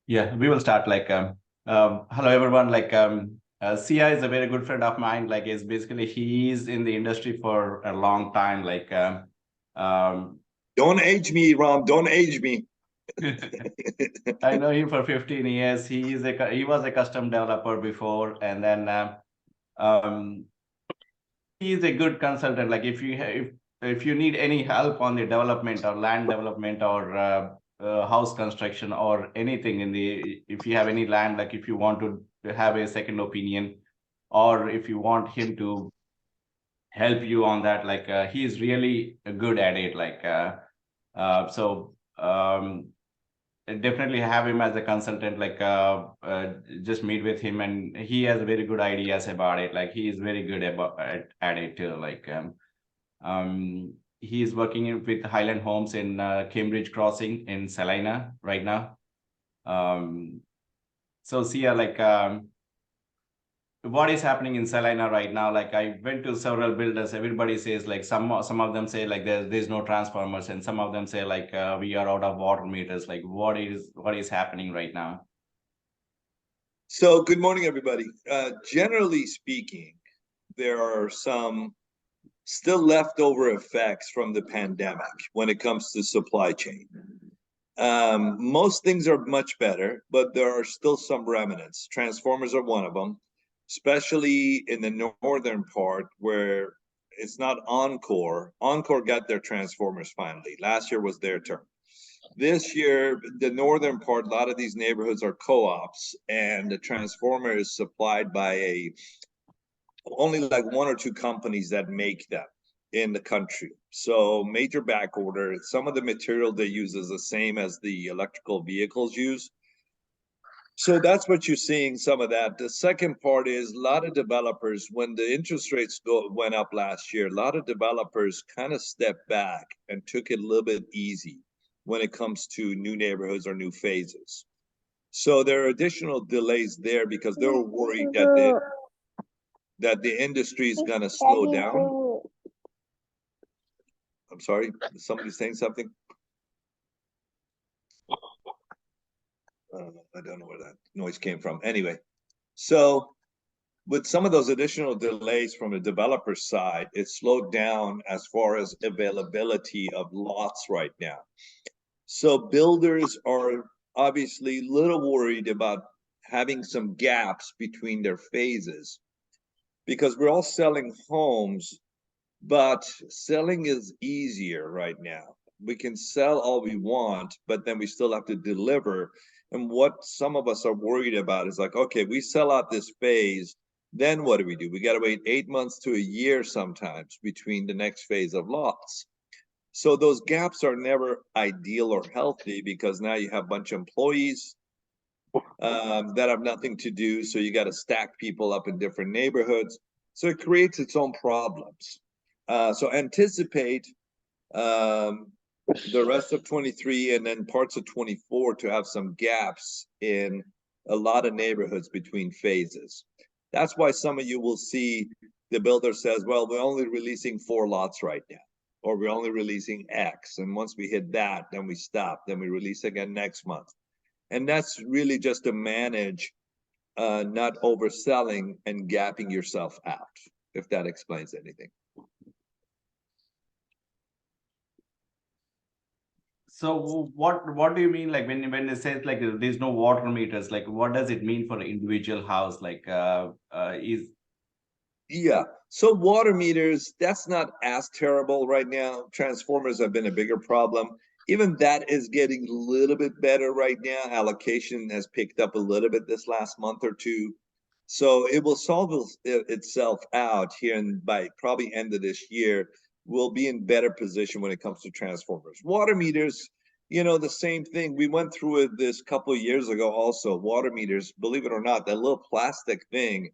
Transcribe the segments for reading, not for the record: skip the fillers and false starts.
Yeah, we will start hello everyone. Sia is a very good friend of mine. Like, is basically he's in the industry for a long time. Um, Don't age me, Ram. Don't age me. I know him for 15 years. He was a custom developer before, and then um, he's a good consultant. Like if you need any help on the development or land development or house construction or anything in the if you have any land, like if you want to have a second opinion, or if you want him to help you on that, he's really good at it. So definitely have him as a consultant. Just meet with him, and he has very good ideas about it. Like he is very good at it too. He is working with Highland Homes in Cambridge Crossing in Salina right now. Um, so Sia, what is happening in Salina right now? Like I went to several builders. Everybody says like some of them say like there's no transformers, and some of them say we are out of water meters. Like what is happening right now? So, good morning, everybody. Generally speaking, there are some still leftover effects from the pandemic when it comes to supply chain. Most things are much better, but there are still some remnants. Transformers are one of them, especially in the northern part where it's not Encore. Encore got their transformers finally. Last year was their turn. This year, the northern part, a lot of these neighborhoods are co-ops, and the transformer is supplied by only like one or two companies that make them in the country. So major back order. Some of the material they use is the same as the electrical vehicles use. So that's what you're seeing, some of that. The second part is a lot of developers, when the interest rates went up last year, a lot of developers kind of stepped back and took it a little bit easy when it comes to new neighborhoods or new phases. So there are additional delays there because they were worried that the industry is going to slow down. I'm sorry, is somebody saying something? I don't know where that noise came from. Anyway, so with some of those additional delays from the developer side, it slowed down as far as availability of lots right now. So builders are obviously a little worried about having some gaps between their phases because we're all selling homes, but selling is easier right now. We can sell all we want, but then we still have to deliver. And what some of us are worried about is like, okay, we sell out this phase, then what do? We got to wait 8 months to a year sometimes between the next phase of lots. So those gaps are never ideal or healthy because now you have a bunch of employees that have nothing to do. So you got to stack people up in different neighborhoods. So it creates its own problems. So anticipate um, the rest of 23 and then parts of 24 to have some gaps in a lot of neighborhoods between phases. That's why some of you will see the builder says, well, we're only releasing 4 lots right now, or we're only releasing X. And once we hit that, then we stop, then we release again next month. And that's really just to manage not overselling and gapping yourself out, if that explains anything. So what do you mean like when it says like there's no water meters? Like what does it mean for an individual house? Is Yeah. So water meters, that's not as terrible right now. Transformers have been a bigger problem. Even that is getting a little bit better right now. Allocation has picked up a little bit this last month or two. So it will solve itself out here, and by probably end of this year, we'll be in better position when it comes to transformers. Water meters, the same thing. We went through it this couple of years ago also. Water meters, believe it or not, that little plastic thing,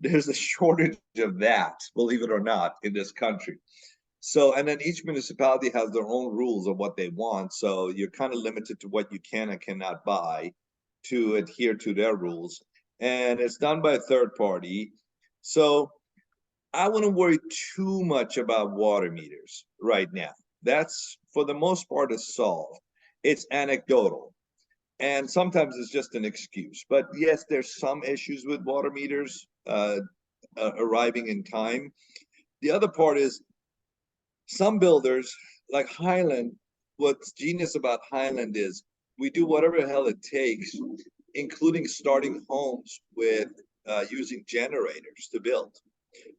there's a shortage of that, believe it or not, in this country. So, and then each municipality has their own rules of what they want. So you're kind of limited to what you can and cannot buy to adhere to their rules. And it's done by a third party. So I wouldn't worry too much about water meters right now. That's for the most part is solved. It's anecdotal. And sometimes it's just an excuse. But yes, there's some issues with water meters arriving in time. The other part is some builders like Highland, what's genius about Highland is we do whatever the hell it takes, including starting homes with using generators to build.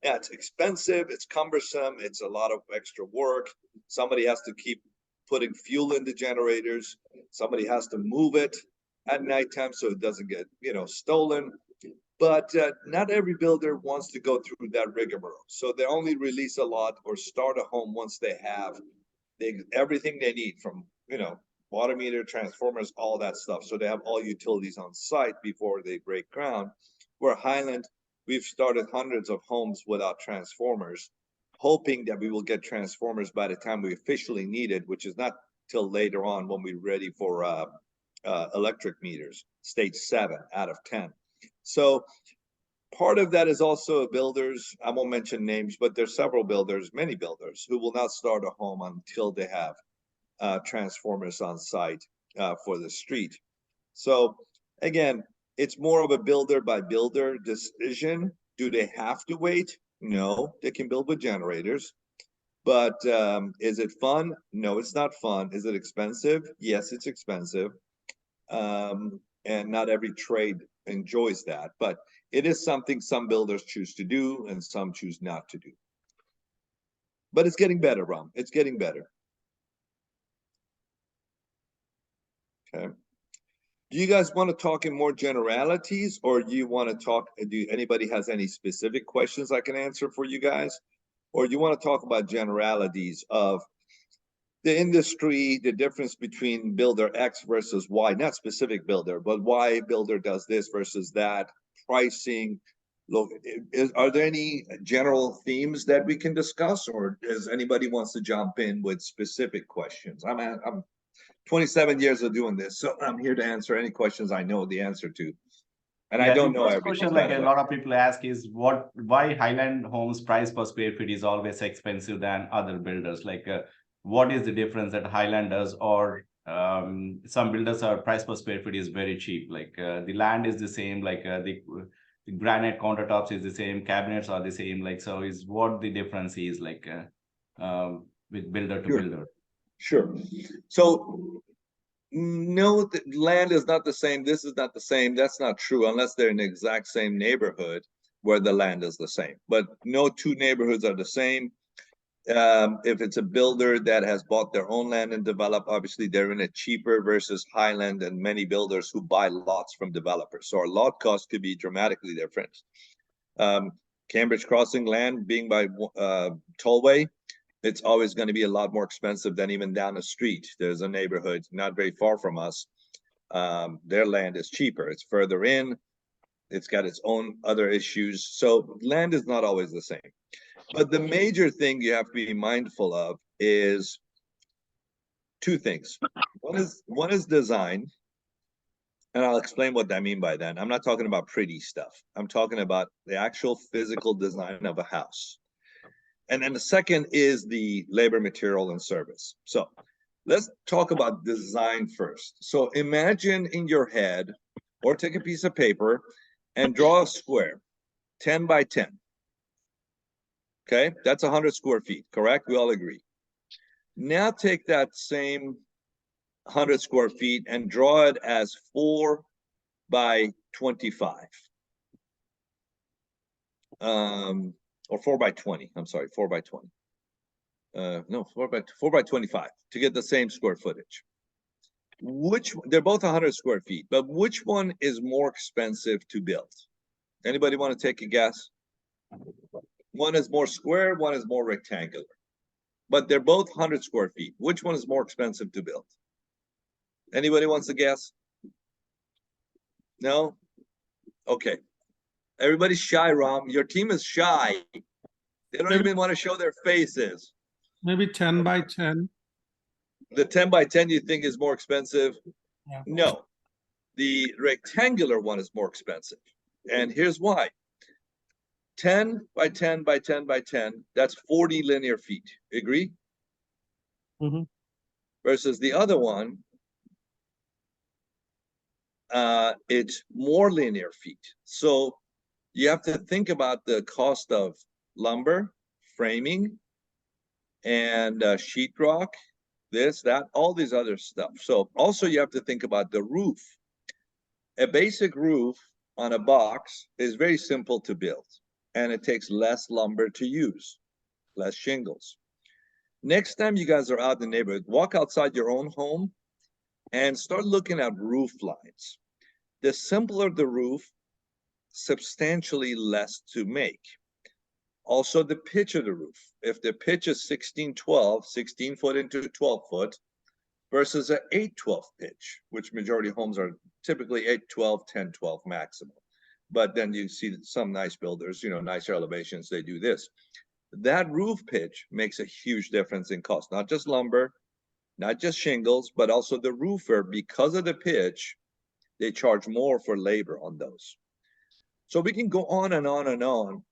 Yeah, it's expensive, it's cumbersome, it's a lot of extra work. Somebody has to keep putting fuel in the generators. Somebody has to move it at nighttime so it doesn't get, stolen. But not every builder wants to go through that rigmarole. So they only release a lot or start a home once they have everything they need from, water meter, transformers, all that stuff. So they have all utilities on site before they break ground. Where Highland, we've started hundreds of homes without transformers, hoping that we will get transformers by the time we officially need it, which is not till later on when we're ready for electric meters, stage 7 out of 10. So part of that is also builders. I won't mention names, but there's several builders, many builders, who will not start a home until they have transformers on site for the street. So again, it's more of a builder by builder decision. Do they have to wait? No, they can build with generators. But is it fun? No, it's not fun. Is it expensive? Yes, it's expensive. And not every trade enjoys that, but it is something some builders choose to do and some choose not to do. But it's getting better, Ram. It's getting better. Okay. Do you guys want to talk in more generalities, or do you want to talk? Do anybody has any specific questions I can answer for you guys, or do you want to talk about generalities of the industry, the difference between builder X versus Y, not specific builder, but why builder does this versus that, pricing? Look, are there any general themes that we can discuss, or does anybody wants to jump in with specific questions? I'm 27 years of doing this, so I'm here to answer any questions I know the answer to. And yeah, I don't know first everything. question, like a lot of people ask, is why Highland Homes price per square feet is always expensive than other builders? Like, what is the difference that Highland does, or some builders are price per square feet is very cheap? Like the land is the same, like the granite countertops is the same, cabinets are the same. Like, so is what the difference is like with builder to builder? Sure. So no, the land is not the same. This is not the same. That's not true unless they're in the exact same neighborhood where the land is the same. But no two neighborhoods are the same. If it's a builder that has bought their own land and developed, obviously they're in it cheaper versus Highland and many builders who buy lots from developers. So our lot cost could be dramatically different. Cambridge Crossing land being by tollway, it's always going to be a lot more expensive than even down the street. There's a neighborhood not very far from us. Their land is cheaper. It's further in. It's got its own other issues. So land is not always the same. But the major thing you have to be mindful of is two things. One is design. And I'll explain what I mean by that. I'm not talking about pretty stuff. I'm talking about the actual physical design of a house. And then the second is the labor, material, and service. So let's talk about design first. So imagine in your head, or take a piece of paper and draw a square, 10 by 10. Okay, that's 100 square feet, correct? We all agree. Now take that same 100 square feet and draw it as 4 by 25. Or 4 by 20. I'm sorry, 4 by 20. No, 4 by 25 to get the same square footage. They're both 100 square feet, but which one is more expensive to build? Anybody want to take a guess? One is more square, one is more rectangular, but they're both 100 square feet. Which one is more expensive to build? Anybody wants to guess? No? Okay. Everybody's shy, Ram. Your team is shy. They don't even want to show their faces. Maybe 10 by 10. The 10 by 10 you think is more expensive? Yeah. No. The rectangular one is more expensive. And here's why. 10 by 10 by 10 by 10, that's 40 linear feet. Agree? Mm-hmm. Versus the other one it's more linear feet. So you have to think about the cost of lumber, framing, and sheetrock, this, that, all these other stuff. So also you have to think about the roof. A basic roof on a box is very simple to build, and it takes less lumber to use, less shingles. Next time you guys are out in the neighborhood, walk outside your own home and start looking at roof lines. The simpler the roof, substantially less to make. Also the pitch of the roof. If the pitch is 16-12, 16 foot into 12 foot, versus an 8-12 pitch, which majority of homes are typically 8-12, 10-12 maximum. But then you see some nice builders, you know, nicer elevations, they do this. That roof pitch makes a huge difference in cost, not just lumber, not just shingles, but also the roofer. Because of the pitch, they charge more for labor on those. So we can go on and on and on.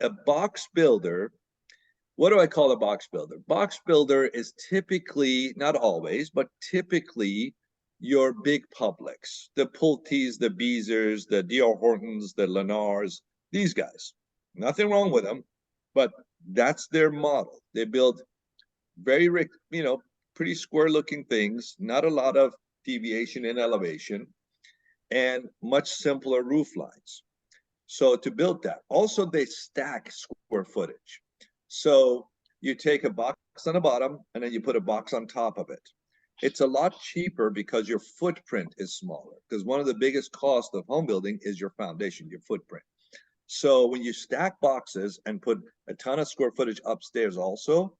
A box builder, what do I call a box builder? Box builder is typically, not always, but typically your big publics, the Pulte's, the Beezers, the D.R. Hortons, the Lennars, these guys. Nothing wrong with them, but that's their model. They build very, you know, pretty square looking things, not a lot of deviation in elevation, and much simpler roof lines. So to build that, also they stack square footage. So you take a box on the bottom and then you put a box on top of it. It's a lot cheaper because your footprint is smaller, because one of the biggest costs of home building is your foundation, your footprint. So when you stack boxes and put a ton of square footage upstairs also,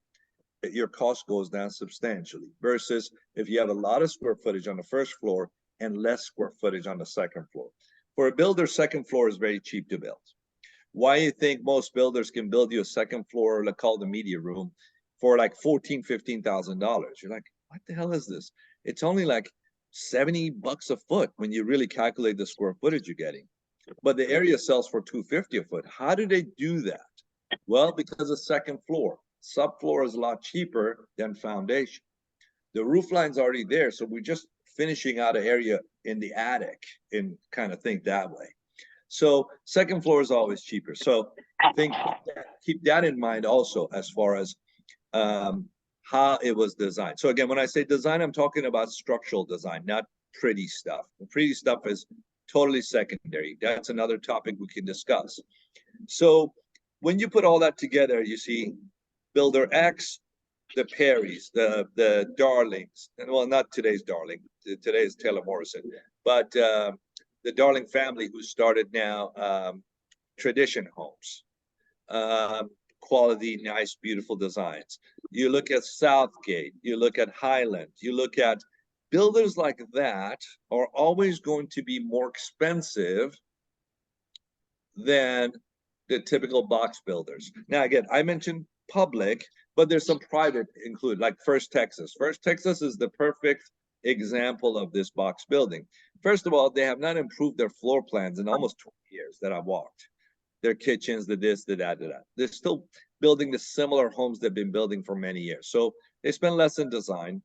your cost goes down substantially, versus if you have a lot of square footage on the first floor and less square footage on the second floor. For a builder, second floor is very cheap to build. Why you think most builders can build you a second floor, like called the media room, for like $14,000-15,000? You're like, what the hell is this? It's only like $70 a foot when you really calculate the square footage you're getting. But the area sells for $250 a foot. How do they do that? Well, because of second floor. Subfloor is a lot cheaper than foundation. The roof line's already there, so we're just finishing out an area in the attic and kind of think that way. So second floor is always cheaper. So keep that in mind also as far as how it was designed. So again, when I say design, I'm talking about structural design, not pretty stuff. The pretty stuff is totally secondary. That's another topic we can discuss. So when you put all that together, you see Builder X, the Perrys, the Darlings, and well, not today's Darling. Today is Taylor Morrison, but the Darling family, who started now Tradition Homes, quality, nice, beautiful designs. You look at Southgate, you look at Highland, you look at builders like that are always going to be more expensive than the typical box builders. Now, again, I mentioned public, but there's some private included, like First Texas. First Texas is the perfect example of this box building. First of all, they have not improved their floor plans in almost 20 years that I've walked. Their kitchens, the this, the that, the that. They're still building the similar homes they've been building for many years. So they spend less in design.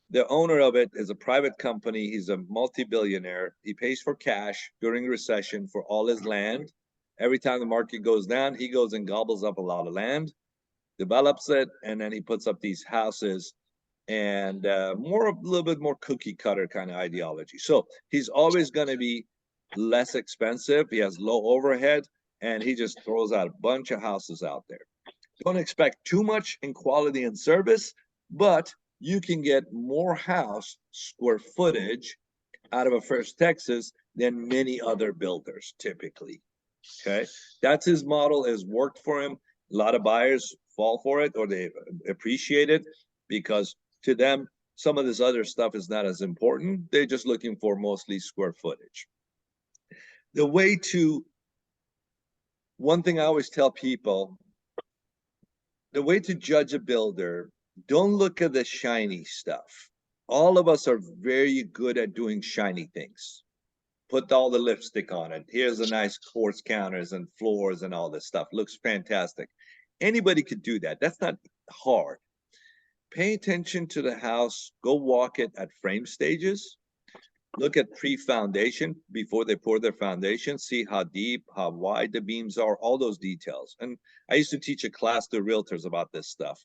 The owner of it is a private company. He's a multi-billionaire. He pays for cash during recession for all his land. Every time the market goes down, he goes and gobbles up a lot of land, develops it, and then he puts up these houses, and a little bit more cookie cutter kind of ideology. So he's always going to be less expensive. He has low overhead, and he just throws out a bunch of houses out there. Don't expect too much in quality and service, but you can get more house square footage out of a First Texas than many other builders typically. Okay, that's his model, has worked for him. A lot of buyers fall for it, or they appreciate it, because to them, some of this other stuff is not as important. They're just looking for mostly square footage. One thing I always tell people, the way to judge a builder, don't look at the shiny stuff. All of us are very good at doing shiny things. Put all the lipstick on it. Here's a nice quartz counters and floors and all this stuff. Looks fantastic. Anybody could do that. That's not hard. Pay attention to the house. Go walk it at frame stages. look at pre-foundation before they pour their foundation, see how deep, how wide the beams are, all those details. And I used to teach a class to realtors about this stuff.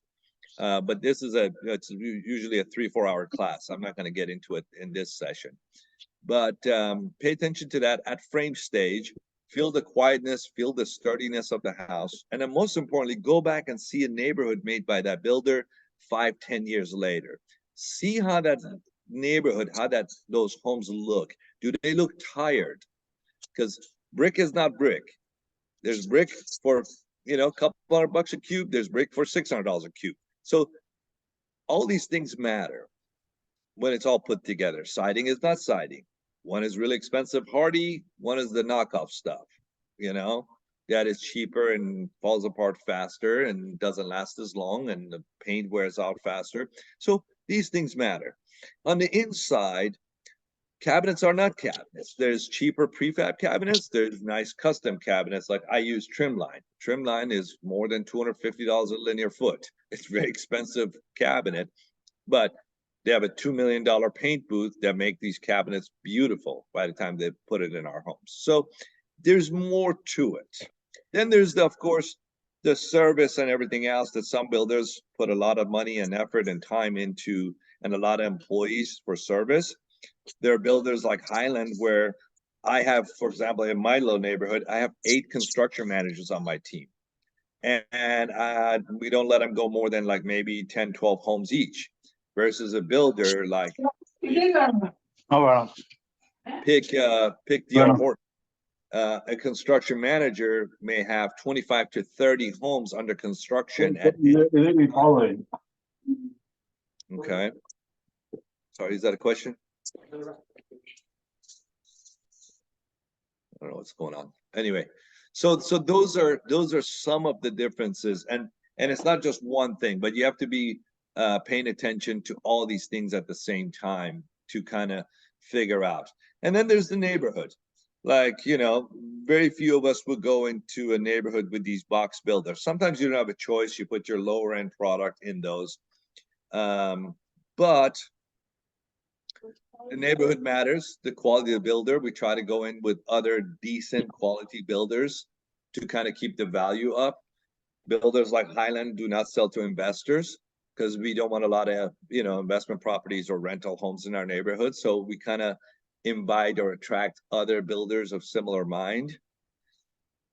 But this is it's usually a 3-4 hour class. I'm not going to get into it in this session. But pay attention to that at frame stage. Feel the quietness, feel the sturdiness of the house. And then most importantly, go back and see a neighborhood made by that builder 5-10 years later. See how that neighborhood, how those homes look. Do they look tired? Because brick is not brick. There's brick for, a couple $100 a cube. There's brick for $600 a cube. So all these things matter when it's all put together. Siding is not siding. One is really expensive, hardy. One is the knockoff stuff, that is cheaper and falls apart faster and doesn't last as long, and the paint wears out faster. So these things matter. On the inside, cabinets are not cabinets. There's cheaper prefab cabinets. There's nice custom cabinets. Like I use Trimline. Trimline is more than $250 a linear foot. It's a very expensive cabinet, but they have a $2 million paint booth that make these cabinets beautiful by the time they put it in our homes. So there's more to it. Then there's, of course, the service and everything else that some builders put a lot of money and effort and time into, and a lot of employees for service. There are builders like Highland where I have, for example, in my little neighborhood, I have 8 construction managers on my team. And we don't let them go more than like maybe 10, 12 homes each. Versus a builder like pick D.R. Horton. A construction manager may have 25 to 30 homes under construction. Okay. Sorry, is that a question? I don't know what's going on. Anyway, so those are some of the differences, and it's not just one thing, but you have to be paying attention to all these things at the same time to kind of figure out. And then there's the neighborhood. Like, very few of us would go into a neighborhood with these box builders. Sometimes you don't have a choice. You put your lower end product in those. But the neighborhood matters, the quality of the builder. We try to go in with other decent quality builders to kind of keep the value up. Builders like Highland do not sell to investors because we don't want a lot of, investment properties or rental homes in our neighborhood. So we kind of invite or attract other builders of similar mind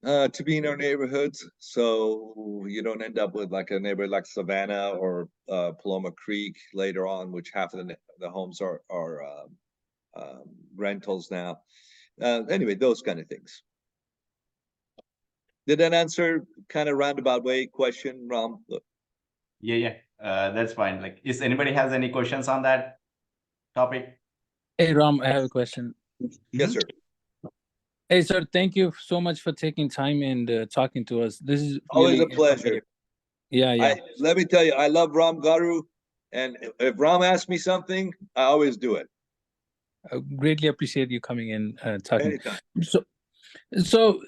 to be in our neighborhoods. So you don't end up with like a neighborhood like Savannah or Paloma Creek later on, which half of the homes are rentals now. Anyway, those kind of things. Did that answer kind of roundabout way question, Ram? Yeah. That's fine. Like, is anybody has any questions on that topic? Hey, Ram, I have a question. Yes, sir. Hey, sir, thank you so much for taking time and talking to us. This is always really a pleasure. Yeah. Let me tell you, I love Ram Garu, and if Ram asks me something, I always do it. I greatly appreciate you coming in talking. Anytime. So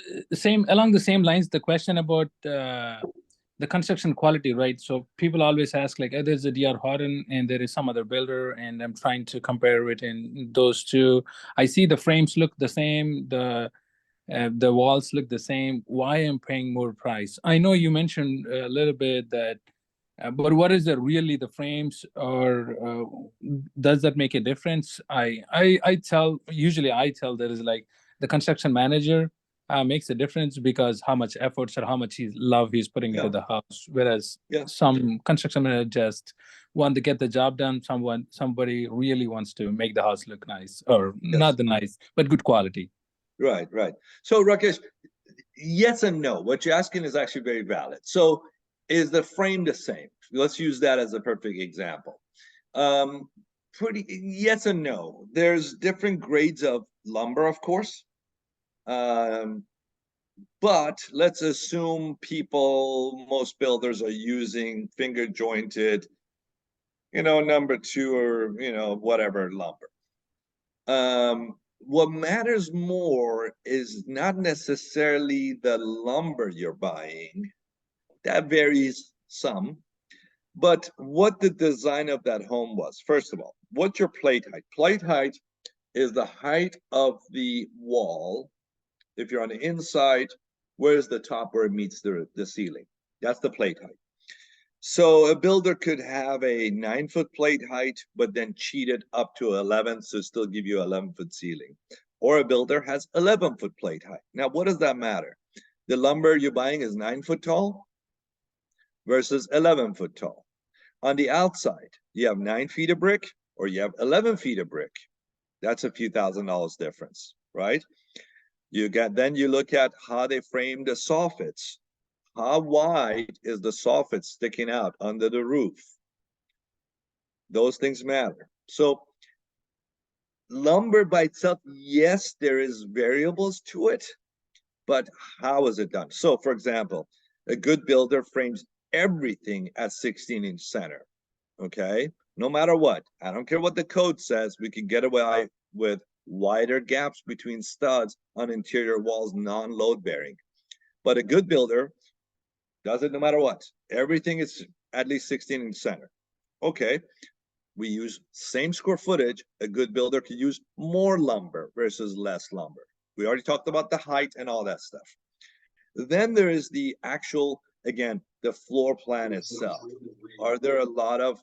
along the same lines, the question about the construction quality, right? So people always ask, like, there's a D.R. Horton and there is some other builder, and I'm trying to compare it in those two. I see the frames look the same, the walls look the same. Why am I paying more price? I know you mentioned a little bit that, but what is really the frames, or does that make a difference? I tell there is like the construction manager makes a difference because how much efforts or how much love he's putting into the house, whereas some construction manager just want to get the job done. Somebody really wants to make the house look nice, or not the nice, but good quality. Right. So Rakesh, yes and no. What you're asking is actually very valid. So is the frame the same? Let's use that as a perfect example. Pretty yes and no. There's different grades of lumber, of course. But let's assume most builders are using finger jointed, number 2 or, whatever lumber. What matters more is not necessarily the lumber you're buying. That varies some, but what the design of that home was. First of all, what's your plate height? Plate height is the height of the wall. If you're on the inside, where's the top where it meets the ceiling? That's the plate height. So a builder could have a 9-foot plate height, but then cheat it up to 11, so still give you 11-foot ceiling. Or a builder has 11-foot plate height. Now, what does that matter? The lumber you're buying is 9 foot tall versus 11 foot tall. On the outside, you have 9 feet of brick or you have 11 feet of brick. That's a few $1,000s difference, right? Then you look at how they frame the soffits. How wide is the soffit sticking out under the roof? Those things matter. So lumber by itself, yes, there is variables to it, but how is it done? So for example, a good builder frames everything at 16-inch center, okay? No matter what, I don't care what the code says, we can get away with wider gaps between studs on interior walls, non-load bearing. But a good builder does it no matter what. Everything is at least 16-inch center. Okay, we use same square footage. A good builder could use more lumber versus less lumber. We already talked about the height and all that stuff. Then there is the actual, again, the floor plan itself. Are there a lot of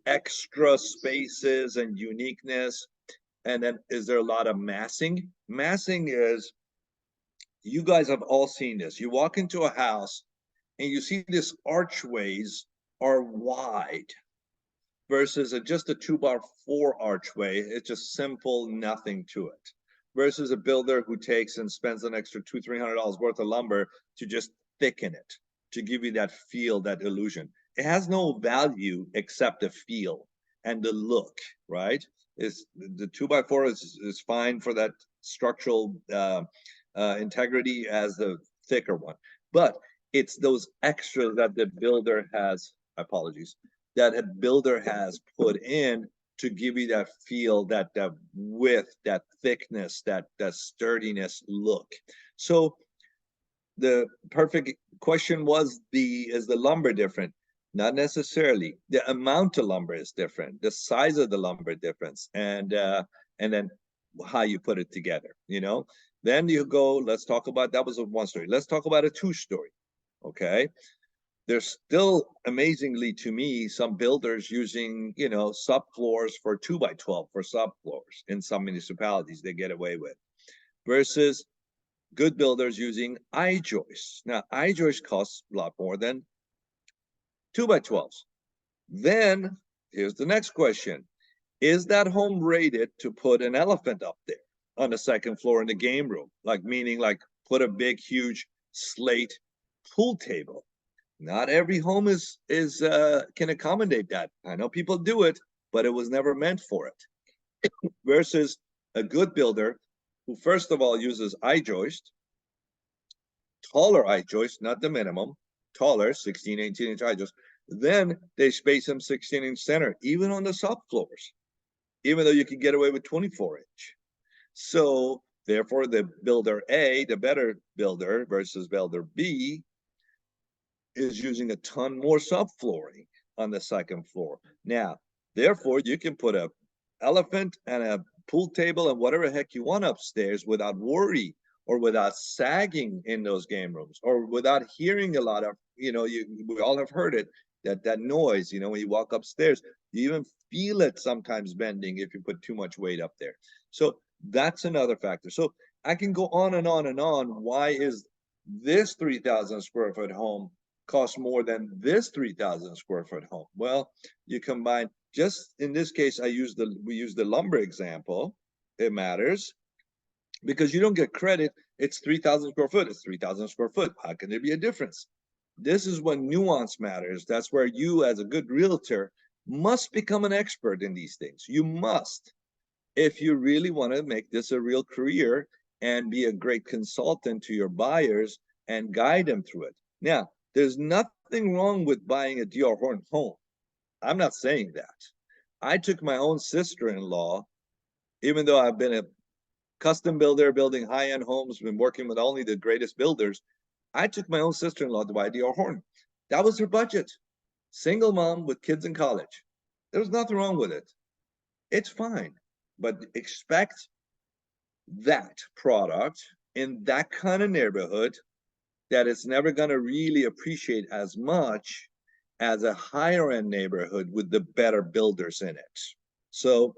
extra spaces and uniqueness? And then is there a lot of massing? Massing is, you guys have all seen this. You walk into a house and you see this archways are wide versus just a 2x4 archway. It's just simple, nothing to it. Versus a builder who takes and spends an extra $200-300 worth of lumber to just thicken it, to give you that feel, that illusion. It has no value except the feel and the look, right? Is the 2x4 is fine for that structural integrity as the thicker one, but it's those extras that the builder has, apologies, that a builder has put in to give you that feel, that width, that thickness, that sturdiness look. So the perfect question was, is the lumber different? Not necessarily. The amount of lumber is different, the size of the lumber difference, and then how you put it together, you know? Then you go, let's talk about, that was a 1-story. Let's talk about a 2-story. Okay, there's still, amazingly to me, some builders using, you know, subfloors for 2x12 for subfloors in some municipalities they get away with, versus good builders using I-joists. Now, I-joist costs a lot more than 2x12s. Then here's the next question. Is that home rated to put an elephant up there on the 2nd floor in the game room? Like, meaning like put a big, huge slate pool table. Not every home can accommodate that. I know people do it, but it was never meant for it. Versus a good builder who first of all uses I-joist, taller I-joist, not the minimum, taller, 16, 18-inch I-joist. Then they space them 16-inch center, even on the subfloors, even though you can get away with 24-inch. So therefore, the builder A, the better builder versus builder B, is using a ton more subflooring on the 2nd floor. Now, therefore, you can put a elephant and a pool table and whatever heck you want upstairs without worry, or without sagging in those game rooms, or without hearing a lot of, you know, we all have heard it, that noise, you know, when you walk upstairs, you even feel it sometimes bending if you put too much weight up there. So that's another factor. So I can go on and on and on. Why is this 3,000 square foot home cost more than this 3,000 square foot home? Well, you combine, just in this case, we use the lumber example. It matters because you don't get credit. It's 3,000 square foot. It's 3,000 square foot. How can there be a difference? This is when nuance matters. That's where you, as a good realtor, must become an expert in these things. You must, if you really want to make this a real career and be a great consultant to your buyers and guide them through it. Now, there's nothing wrong with buying a D.R. Horton home. I'm not saying that. I took my own sister-in-law, even though I've been a custom builder, building high-end homes, been working with only the greatest builders. I took my own sister-in-law to buy D.R. Horton. That was her budget. Single mom with kids in college. There was nothing wrong with it. It's fine. but expect that product in that kind of neighborhood that it's never going to really appreciate as much as a higher end neighborhood with the better builders in it. So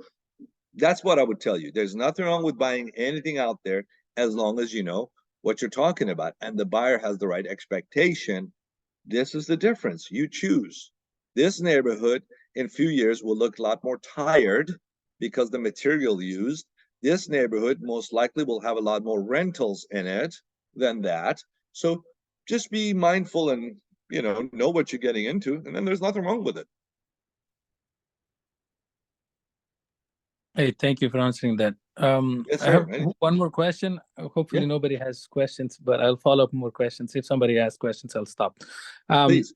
that's what I would tell you. There's nothing wrong with buying anything out there as long as you know what you're talking about and the buyer has the right expectation. This is the difference. You choose. This neighborhood in a few years will look a lot more tired because the material used. This neighborhood most likely will have a lot more rentals in it than that. So just be mindful and, you know what you're getting into, and then there's nothing wrong with it. Hey, thank you for answering that. Yes, I sir. have one more question. Hopefully Yeah. nobody has questions, but I'll follow up more questions. If somebody has questions, I'll stop. Please.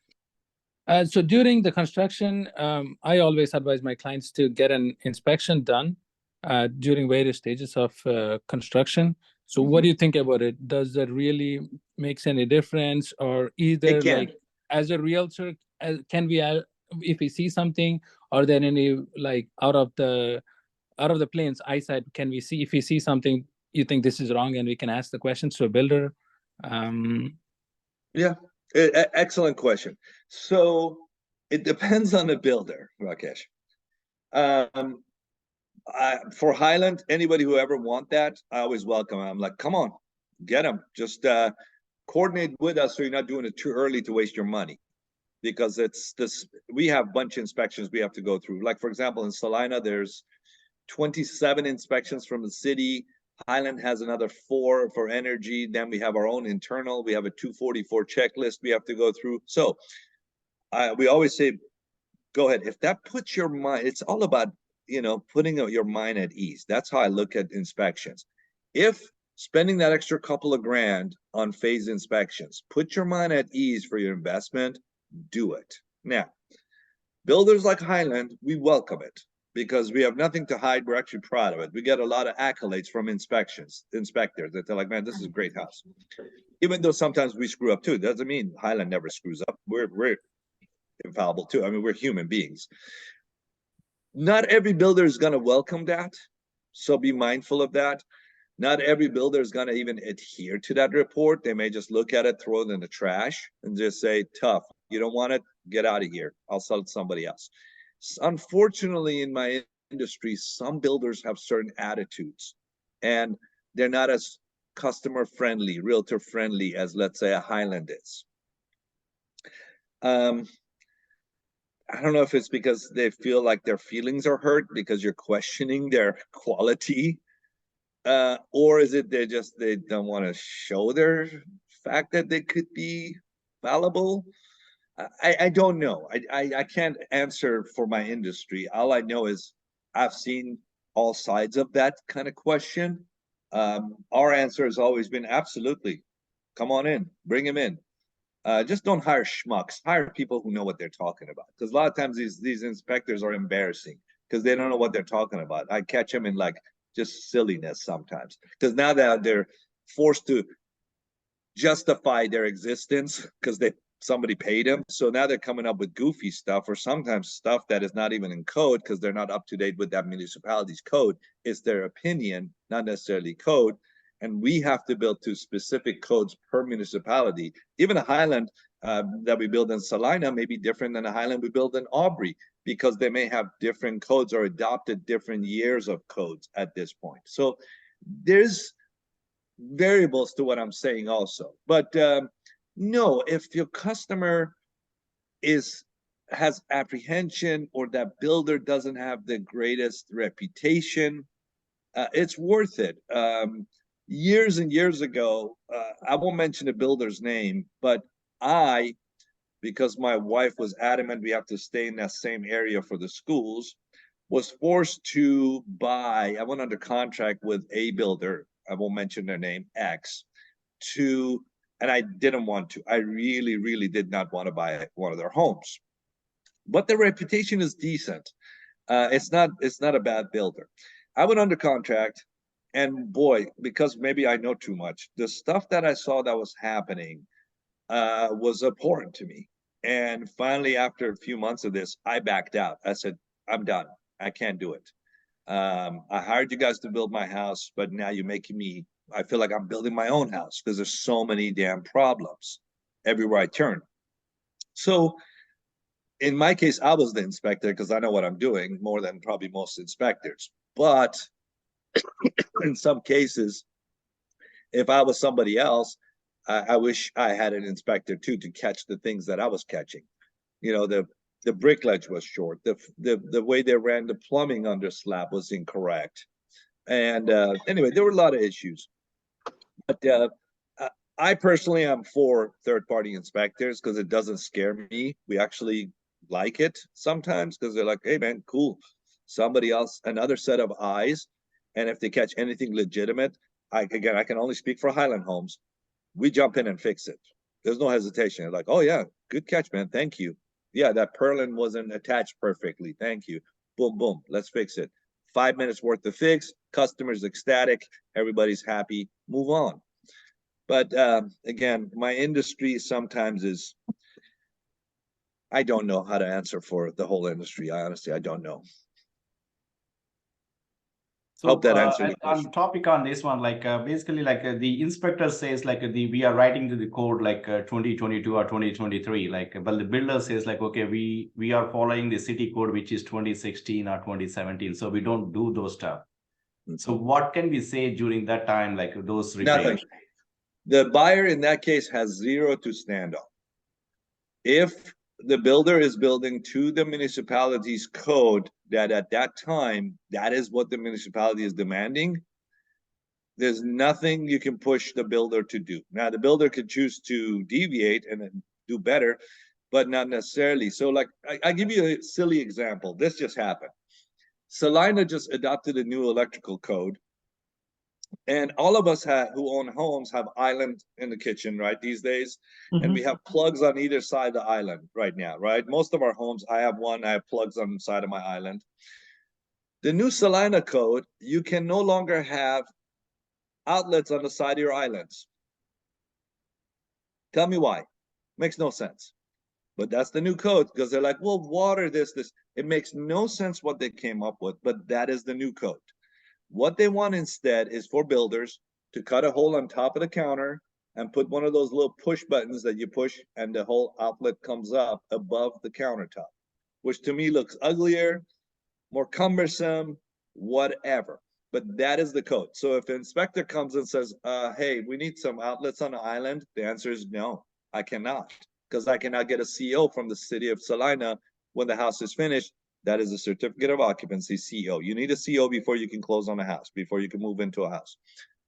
So during the construction, I always advise my clients to get an inspection done during various stages of construction. So what do you think about it? Does that really makes any difference? Or either like as a realtor, can we, if we see something, are there any like out of the plane's eyesight, can we see if we see something you think this is wrong and we can ask the questions to a builder? Yeah, excellent question. So it depends on the builder, Rakesh. For Highland, anybody who ever want that, I always welcome. I'm like, come on, get them. Just coordinate with us so you're not doing it too early to waste your money. Because it's this, we have a bunch of inspections we have to go through. Like, for example, in Salina, there's 27 inspections from the city. Highland has another 4 for energy. Then we have our own internal. We have a 244 checklist we have to go through. So we always say, go ahead. If that puts your mind, it's all about, putting your mind at ease. That's how I look at inspections. If spending that extra couple of grand on phase inspections, put your mind at ease for your investment, do it. Now, builders like Highland, we welcome it because we have nothing to hide. We're actually proud of it. We get a lot of accolades from inspectors that they're like, man, this is a great house. Even though sometimes we screw up too, doesn't mean Highland never screws up. We're infallible too. I mean, we're human beings. Not every builder is going to welcome that, so be mindful of that. Not every builder is going to even adhere to that report. They may just look at it, throw it in the trash, and just say, tough, you don't want it, get out of here. I'll sell it to somebody else. Unfortunately, in my industry, some builders have certain attitudes, and they're not as customer friendly, realtor friendly as, let's say, a Highland is. I don't know if it's because they feel like their feelings are hurt because you're questioning their quality, or is it they don't want to show their fact that they could be fallible? I don't know. I can't answer for my industry. All I know is I've seen all sides of that kind of question. Our answer has always been absolutely, come on in, bring him in. Just don't hire schmucks. Hire people who know what they're talking about. Because a lot of times these inspectors are embarrassing because they don't know what they're talking about. I catch them in like just silliness sometimes. Because now that they're forced to justify their existence because somebody paid them. So now they're coming up with goofy stuff or sometimes stuff that is not even in code because they're not up to date with that municipality's code. It's their opinion, not necessarily code. And we have to build to specific codes per municipality. Even a Highland that we build in Salina may be different than a Highland we build in Aubrey because they may have different codes or adopted different years of codes at this point. So there's variables to what I'm saying also. But no, if your customer has apprehension or that builder doesn't have the greatest reputation, it's worth it. Years and years ago, I won't mention the builder's name, but because my wife was adamant we have to stay in that same area for the schools, was forced to buy, I went under contract with a builder, I won't mention their name, X, and I didn't want to. I really, really did not want to buy one of their homes. But their reputation is decent. It's not a bad builder. I went under contract, and boy, because maybe I know too much, the stuff that I saw that was happening was abhorrent to me. And finally, after a few months of this, I backed out. I said, I'm done. I can't do it. I hired you guys to build my house, but now you're making me, I feel like I'm building my own house because there's so many damn problems everywhere I turn. So in my case, I was the inspector because I know what I'm doing more than probably most inspectors. But in some cases, if I was somebody else, I wish I had an inspector too to catch the things that I was catching. You know, the brick ledge was short. The way they ran the plumbing under slab was incorrect. And anyway, there were a lot of issues. But I personally am for third-party inspectors because it doesn't scare me. We actually like it sometimes because they're like, hey man, cool. Somebody else, another set of eyes. And if they catch anything legitimate, I can only speak for Highland Homes. We jump in and fix it. There's no hesitation. Like, oh yeah, good catch, man. Thank you. Yeah, that purlin wasn't attached perfectly. Thank you. Boom, boom. Let's fix it. 5 minutes worth of fix. Customer's ecstatic. Everybody's happy. Move on. But again, my industry sometimes is, I don't know how to answer for the whole industry. I don't know. So Hope that answered the question. on topic on this one, like basically like the inspector says like we are writing to the code like 2022 or 2023, like but the builder says like, okay, we are following the city code, which is 2016 or 2017. So we don't do those stuff. So what can we say during that time, like those repairs? Nothing. The buyer in that case has zero to stand on. If the builder is building to the municipality's code that at that time, that is what the municipality is demanding, there's nothing you can push the builder to do. Now, the builder could choose to deviate and do better, but not necessarily. So like, I give you a silly example. This just happened. Salina just adopted a new electrical code. And all of us who own homes have island in the kitchen, right, these days. And we have plugs on either side of the island right now, right? Most of our homes, I have one, I have plugs on the side of my island. The new Salina code, you can no longer have outlets on the side of your islands. Tell me why. Makes no sense. But that's the new code because they're like, well, water this. It makes no sense what they came up with, but that is the new code. What they want instead is for builders to cut a hole on top of the counter and put one of those little push buttons that you push and the whole outlet comes up above the countertop, which to me looks uglier, more cumbersome, whatever. But that is the code. So if an inspector comes and says, hey, we need some outlets on the island, the answer is no, I cannot, because I cannot get a CO from the city of Salina when the house is finished. That is a certificate of occupancy, CO. You need a CO before you can close on a house, before you can move into a house.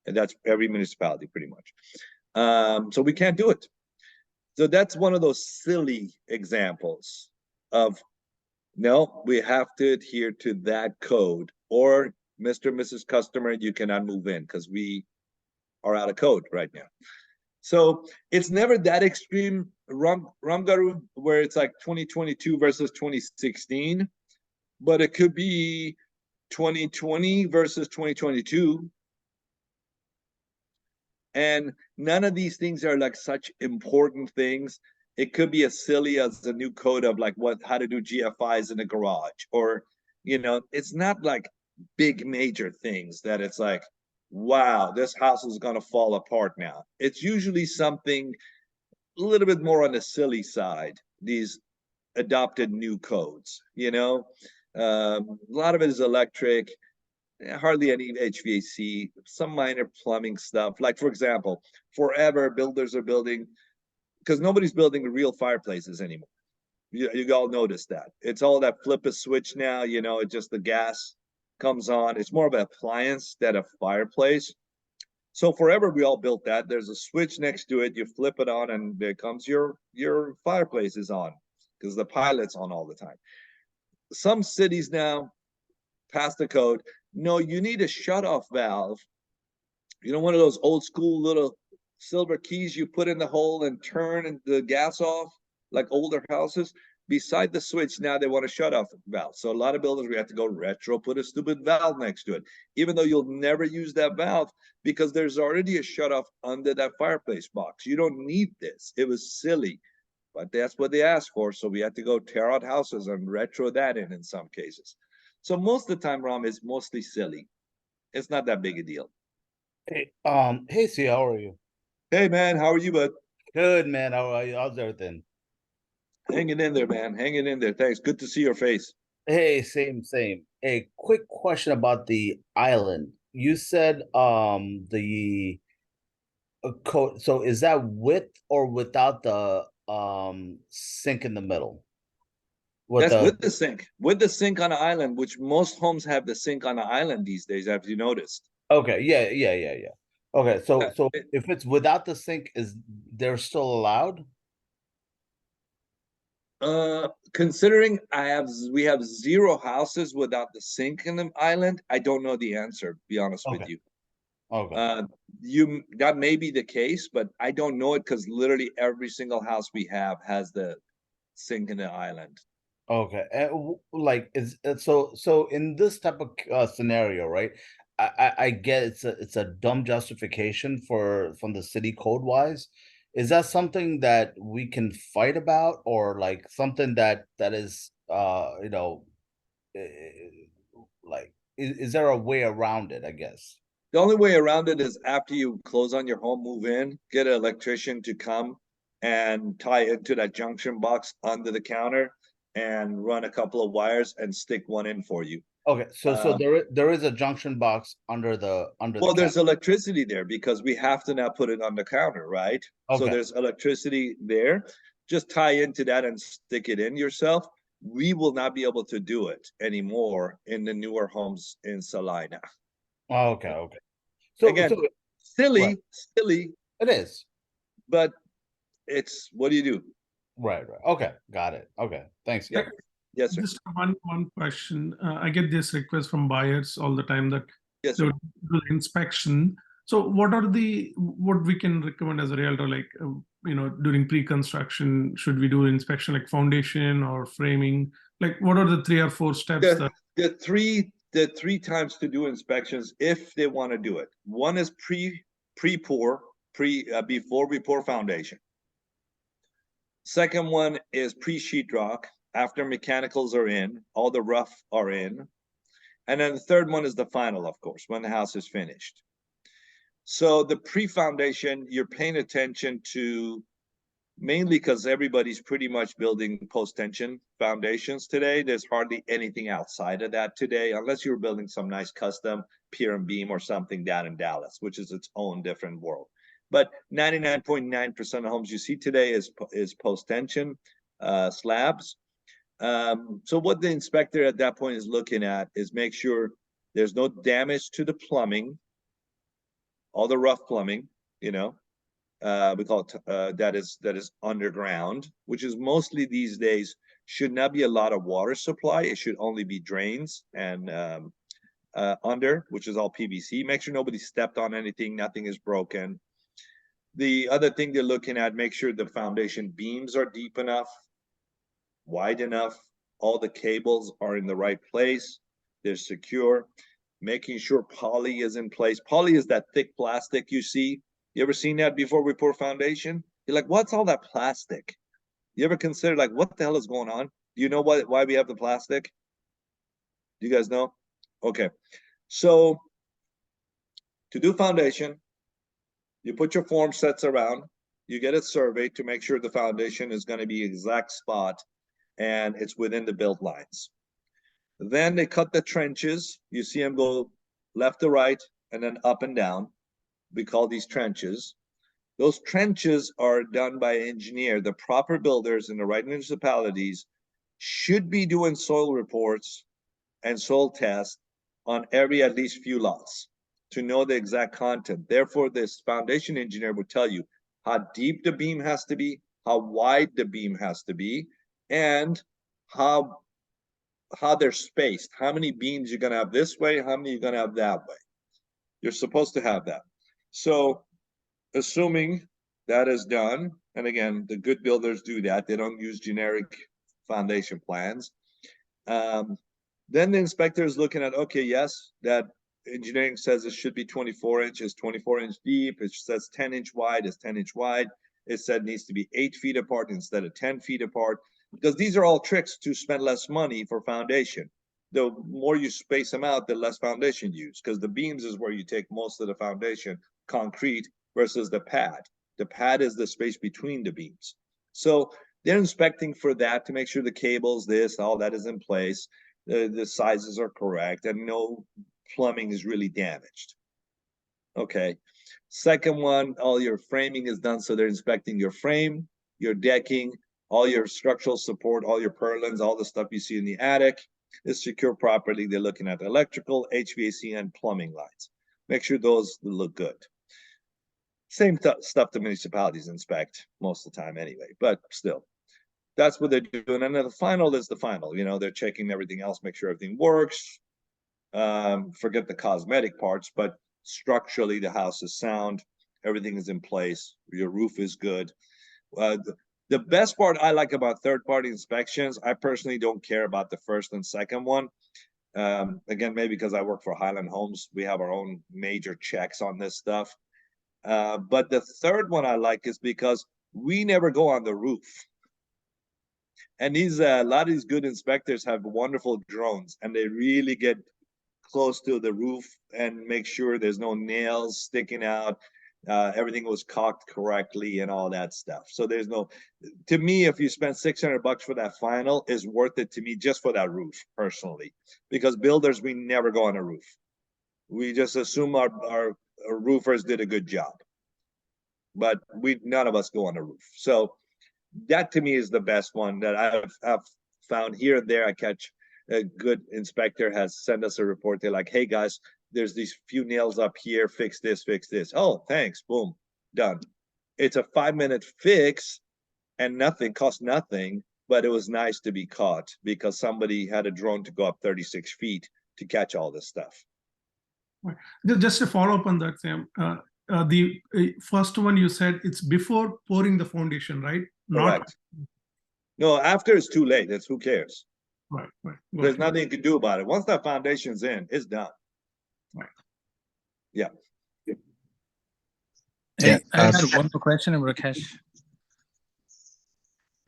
And that's every municipality pretty much. So we can't do it. So that's one of those silly examples of, no, we have to adhere to that code, or Mr. and Mrs. Customer, you cannot move in because we are out of code right now. So it's never that extreme, Ramgaru, where it's like 2022 versus 2016. But it could be 2020 versus 2022. And none of these things are like such important things. It could be as silly as a new code of like how to do GFIs in a garage, or, you know, it's not like big major things that it's like, wow, this house is going to fall apart now. It's usually something a little bit more on the silly side, these adopted new codes, you know. A lot of it is electric, hardly any HVAC, some minor plumbing stuff. Like, for example, forever builders are building, because nobody's building real fireplaces anymore. You all notice that. It's all that flip a switch now, you know, it just the gas comes on. It's more of an appliance than a fireplace. So forever we all built that. There's a switch next to it. You flip it on and there comes your fireplace is on because the pilot's on all the time. Some cities now pass the code. No, you need a shutoff valve. You know, one of those old school little silver keys you put in the hole and turn the gas off, like older houses. Beside the switch, now they want a shutoff valve. So a lot of builders, we have to go retro, put a stupid valve next to it, even though you'll never use that valve because there's already a shutoff under that fireplace box. You don't need this. It was silly. But that's what they asked for. So we had to go tear out houses and retro that in some cases. So most of the time, Ram, is mostly silly. It's not that big a deal. Hey, C, how are you? Hey, man, how are you, bud? Good, man. How are you? How's everything? Hanging in there, man. Hanging in there. Thanks. Good to see your face. Hey, same. A quick question about the island. You said the code. So is that with or without the sink in the middle? With That's the with the sink. With the sink on the island, which most homes have the sink on the island these days, have you noticed? Okay, yeah. Okay, so It- if it's without the sink, is they're still allowed? Considering we have 0 houses without the sink in the island, I don't know the answer, to be honest with Okay. you. Okay. That may be the case, but I don't know it because literally every single house we have has the sink in the island. Okay, like so in this type of scenario, right? I get it's a dumb justification from the city code wise. Is that something that we can fight about, or like something that is like is there a way around it? I guess. The only way around it is after you close on your home, move in, get an electrician to come and tie it to that junction box under the counter and run a couple of wires and stick one in for you. Okay, so Um, there is a junction box under the Well, there's counter. electricity there because we have to now put it on the counter, right? So Okay. there's electricity there. Just tie into that and stick it in yourself. We will not be able to do it anymore in the newer homes in Salina. Okay. So Again, right. silly, It is. but it's what do you do? Right. Okay, got it. Okay, thanks. Yeah. Yes, sir. Just one question. I get this request from buyers all the time that Yes, they sir. would do the inspection. So what we can recommend as a realtor, like, during pre-construction, should we do inspection like foundation or framing? Like, what are the 3 or 4 steps that? The three times to do inspections if they want to do it. One is pre-pour, before we pour foundation. Second one is pre-sheetrock, after mechanicals are in, all the rough are in. And then the third one is the final, of course, when the house is finished. So the pre-foundation, you're paying attention to mainly because everybody's pretty much building post-tension foundations today. There's hardly anything outside of that today, unless you're building some nice custom pier and beam or something down in Dallas, which is its own different world. But 99.9% of homes you see today is post-tension slabs. So what the inspector at that point is looking at is make sure there's no damage to the plumbing, all the rough plumbing, we call it that is underground, which is mostly these days should not be a lot of water supply. It should only be drains and under, which is all PVC. Make sure nobody stepped on anything, nothing is broken. The other thing they're looking at, make sure the foundation beams are deep enough, wide enough, all the cables are in the right place, they're secure, making sure poly is in place. Poly is that thick plastic you see. You ever seen that before we pour foundation? You're like, what's all that plastic? You ever consider like, what the hell is going on? Do you know why we have the plastic? Do you guys know? Okay. So to do foundation, you put your form sets around, you get it surveyed to make sure the foundation is going to be exact spot and it's within the build lines. Then they cut the trenches. You see them go left to right and then up and down. We call these trenches. Those trenches are done by an engineer. The proper builders in the right municipalities should be doing soil reports and soil tests on every at least few lots to know the exact content. Therefore, this foundation engineer would tell you how deep the beam has to be, how wide the beam has to be, and how they're spaced. How many beams you're gonna have this way, how many you're gonna have that way. You're supposed to have that. So assuming that is done, and again, the good builders do that, they don't use generic foundation plans. Then the inspector is looking at, okay, yes, that engineering says it should be 24 inches, 24-inch deep. It says 10-inch wide is 10-inch wide. It said it needs to be 8 feet apart instead of 10 feet apart, because these are all tricks to spend less money for foundation. the more you space them out, the less foundation you use, because the beams is where you take most of the foundation, concrete versus the pad. The pad is the space between the beams. So they're inspecting for that to make sure the cables, this, all that is in place, the sizes are correct, and no plumbing is really damaged. Okay. Second one, all your framing is done, so they're inspecting your frame, your decking, all your structural support, all your purlins, all the stuff you see in the attic is secure properly. They're looking at electrical, HVAC, and plumbing lines. Make sure those look good. Same stuff the municipalities inspect most of the time anyway, but still, that's what they're doing. And then the final is the final. You know, they're checking everything else, make sure everything works. Forget the cosmetic parts, but structurally the house is sound, everything is in place, your roof is good. The best part I like about third-party inspections, I personally don't care about the first and second one. Again, maybe because I work for Highland Homes, we have our own major checks on this stuff. But the third one I like is because we never go on the roof. And these a lot of these good inspectors have wonderful drones, and they really get close to the roof and make sure there's no nails sticking out. Everything was caulked correctly and all that stuff. So there's no, to me, if you spend $600 for that final, is worth it to me just for that roof personally, because builders, we never go on a roof. We just assume our roofers did a good job, but none of us go on a roof. So that to me is the best one that I've found. Here and there I catch a good inspector has sent us a report. They're like, hey guys, there's these few nails up here, fix this, fix this. Oh, thanks, boom, done. It's a 5-minute fix and cost nothing, but it was nice to be caught because somebody had a drone to go up 36 feet to catch all this stuff. Right. Just to follow up on that, Sam, the first one you said it's before pouring the foundation, right? Correct. No, after it's too late. That's who cares. Right. There's nothing you can do about it. Once that foundation's in, it's done. Right. Yeah. Hey, I had one more question, Rakesh.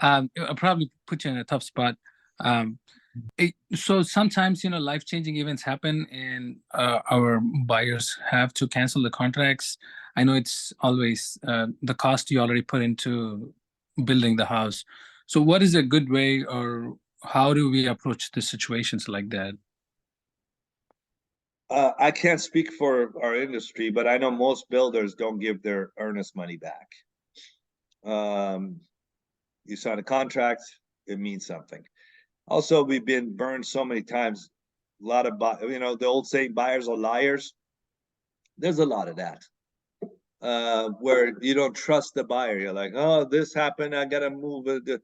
I'll probably put you in a tough spot. So sometimes, you know, life-changing events happen and our buyers have to cancel the contracts. I know it's always the cost you already put into building the house. So what is a good way, or how do we approach the situations like that? I can't speak for our industry, but I know most builders don't give their earnest money back. You sign a contract, it means something. Also, we've been burned so many times. A lot of, you know, the old saying, buyers are liars. There's a lot of that. Where you don't trust the buyer. You're like, oh, this happened, I gotta move it.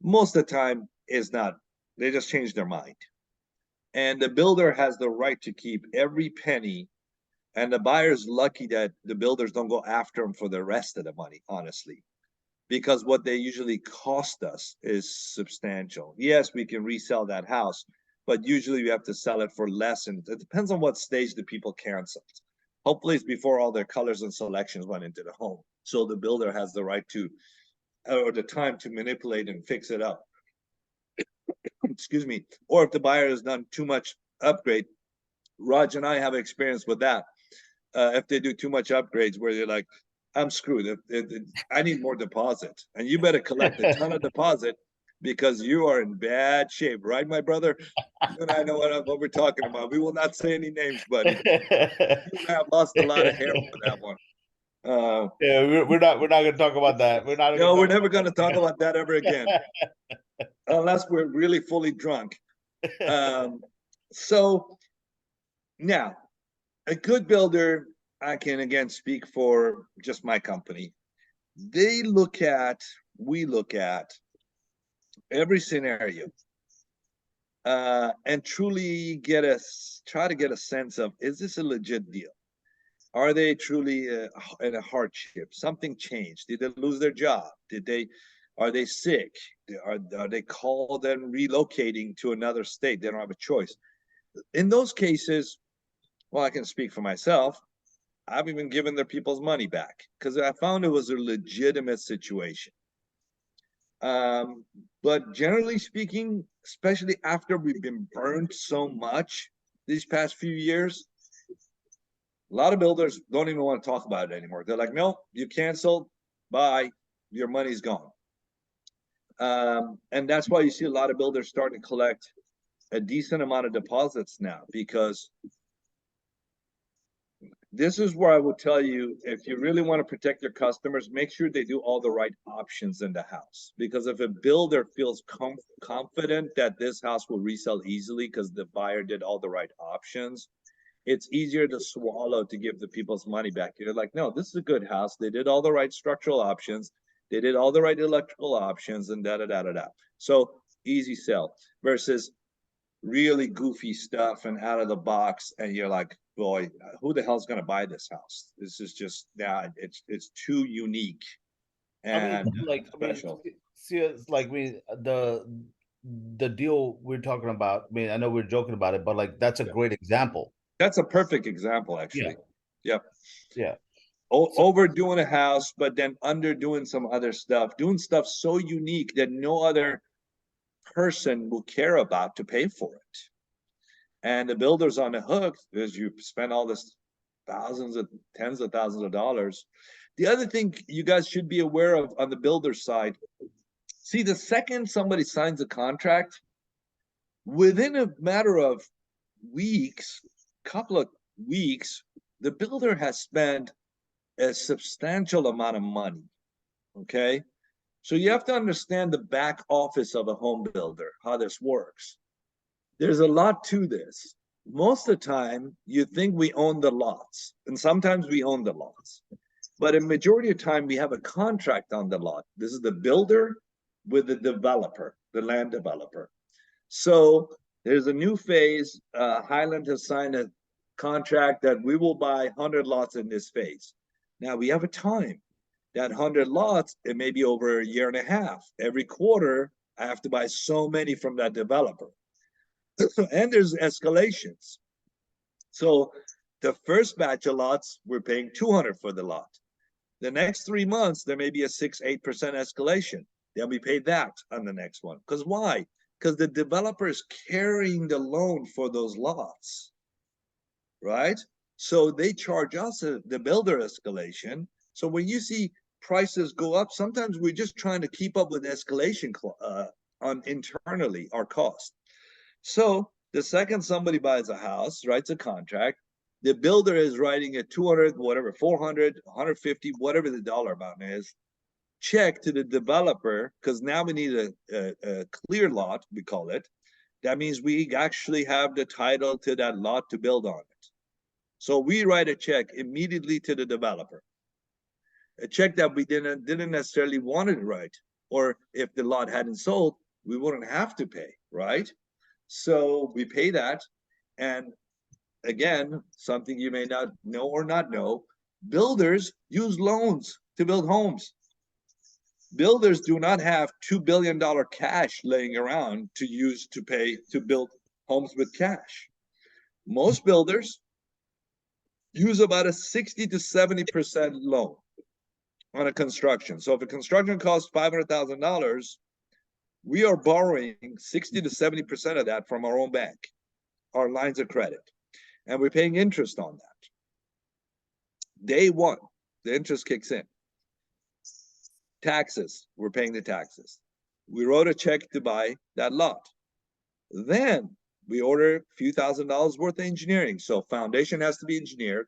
Most of the time, it's not. They just change their mind. And the builder has the right to keep every penny. And the buyer's lucky that the builders don't go after them for the rest of the money, honestly. Because what they usually cost us is substantial. Yes, we can resell that house, but usually we have to sell it for less. And it depends on what stage the people canceled. Hopefully it's before all their colors and selections went into the home. So the builder has the right to, or the time to manipulate and fix it up. Excuse me. Or if the buyer has done too much upgrade, Raj and I have experience with that. If they do too much upgrades where they're like, I'm screwed. I need more deposit. And you better collect a ton of deposit because you are in bad shape, right, my brother? You and I know what we're talking about. We will not say any names, buddy. You have lost a lot of hair for that one. Yeah, we're not going to talk about that. We're never going to talk about that ever again, unless we're really fully drunk. So now, a good builder, I can again speak for just my company. We look at every scenario and truly try to get a sense of, is this a legit deal? Are they truly in a hardship? Something changed. Did they lose their job? Are they sick? Are they called and relocating to another state? They don't have a choice. In those cases, well, I can speak for myself. I've even given their people's money back because I found it was a legitimate situation. But generally speaking, especially after we've been burned so much these past few years, a lot of builders don't even want to talk about it anymore. They're like, no, you canceled, bye, your money's gone. And that's why you see a lot of builders starting to collect a decent amount of deposits now, because this is where I will tell you, if you really want to protect your customers, make sure they do all the right options in the house. Because if a builder feels confident that this house will resell easily because the buyer did all the right options, it's easier to swallow to give the people's money back. You're like, no, this is a good house. They did all the right structural options. They did all the right electrical options and da-da-da-da-da. So easy sell versus really goofy stuff and out of the box. And you're like, boy, who the hell's going to buy this house? This is just, yeah, it's too unique and special. See, it's like the deal we're talking about. I mean, I know we're joking about it, but like that's a great example. That's a perfect example, actually. Yep. Yeah. Overdoing a house, but then underdoing some other stuff, doing stuff so unique that no other person will care about to pay for it. And the builder's on the hook because you spend all this tens of thousands of dollars. The other thing you guys should be aware of on the builder side, see, the second somebody signs a contract, within a matter of weeks, couple of weeks, the builder has spent a substantial amount of money. Okay. So you have to understand the back office of a home builder, how this works. There's a lot to this. Most of the time, you think we own the lots, and sometimes we own the lots. But a majority of the time, we have a contract on the lot. This is the builder with the developer, the land developer. So there's a new phase. Highland has signed a contract that we will buy 100 lots in this phase. Now we have a time. That 100 lots, it may be over a year and a half. Every quarter, I have to buy so many from that developer. And there's escalations. So the first batch of lots, we're paying 200 for the lot. The next 3 months, there may be a 6-8% escalation. Then we pay that on the next one. Because why? Because the developer is carrying the loan for those lots, right? So they charge us the builder escalation. So when you see prices go up, sometimes we're just trying to keep up with escalation on internally our cost. So the second somebody buys a house, writes a contract, the builder is writing a 200, whatever, 400, 150, whatever the dollar amount is, check to the developer, because now we need a clear lot, we call it. That means we actually have the title to that lot to build on it. So we write a check immediately to the developer. A check that we didn't necessarily want to write, or if the lot hadn't sold, we wouldn't have to pay, right? So we pay that. And again, something you may not know or not know, builders use loans to build homes. Builders do not have $2 billion cash laying around to use to pay to build homes with cash. Most builders use about a 60 to 70% loan on a construction. So if a construction costs $500,000, we are borrowing 60 to 70% of that from our own bank, our lines of credit, and we're paying interest on that. Day one, the interest kicks in. Taxes, we're paying the taxes. We wrote a check to buy that lot. Then we order a few $1,000s worth of engineering. So foundation has to be engineered.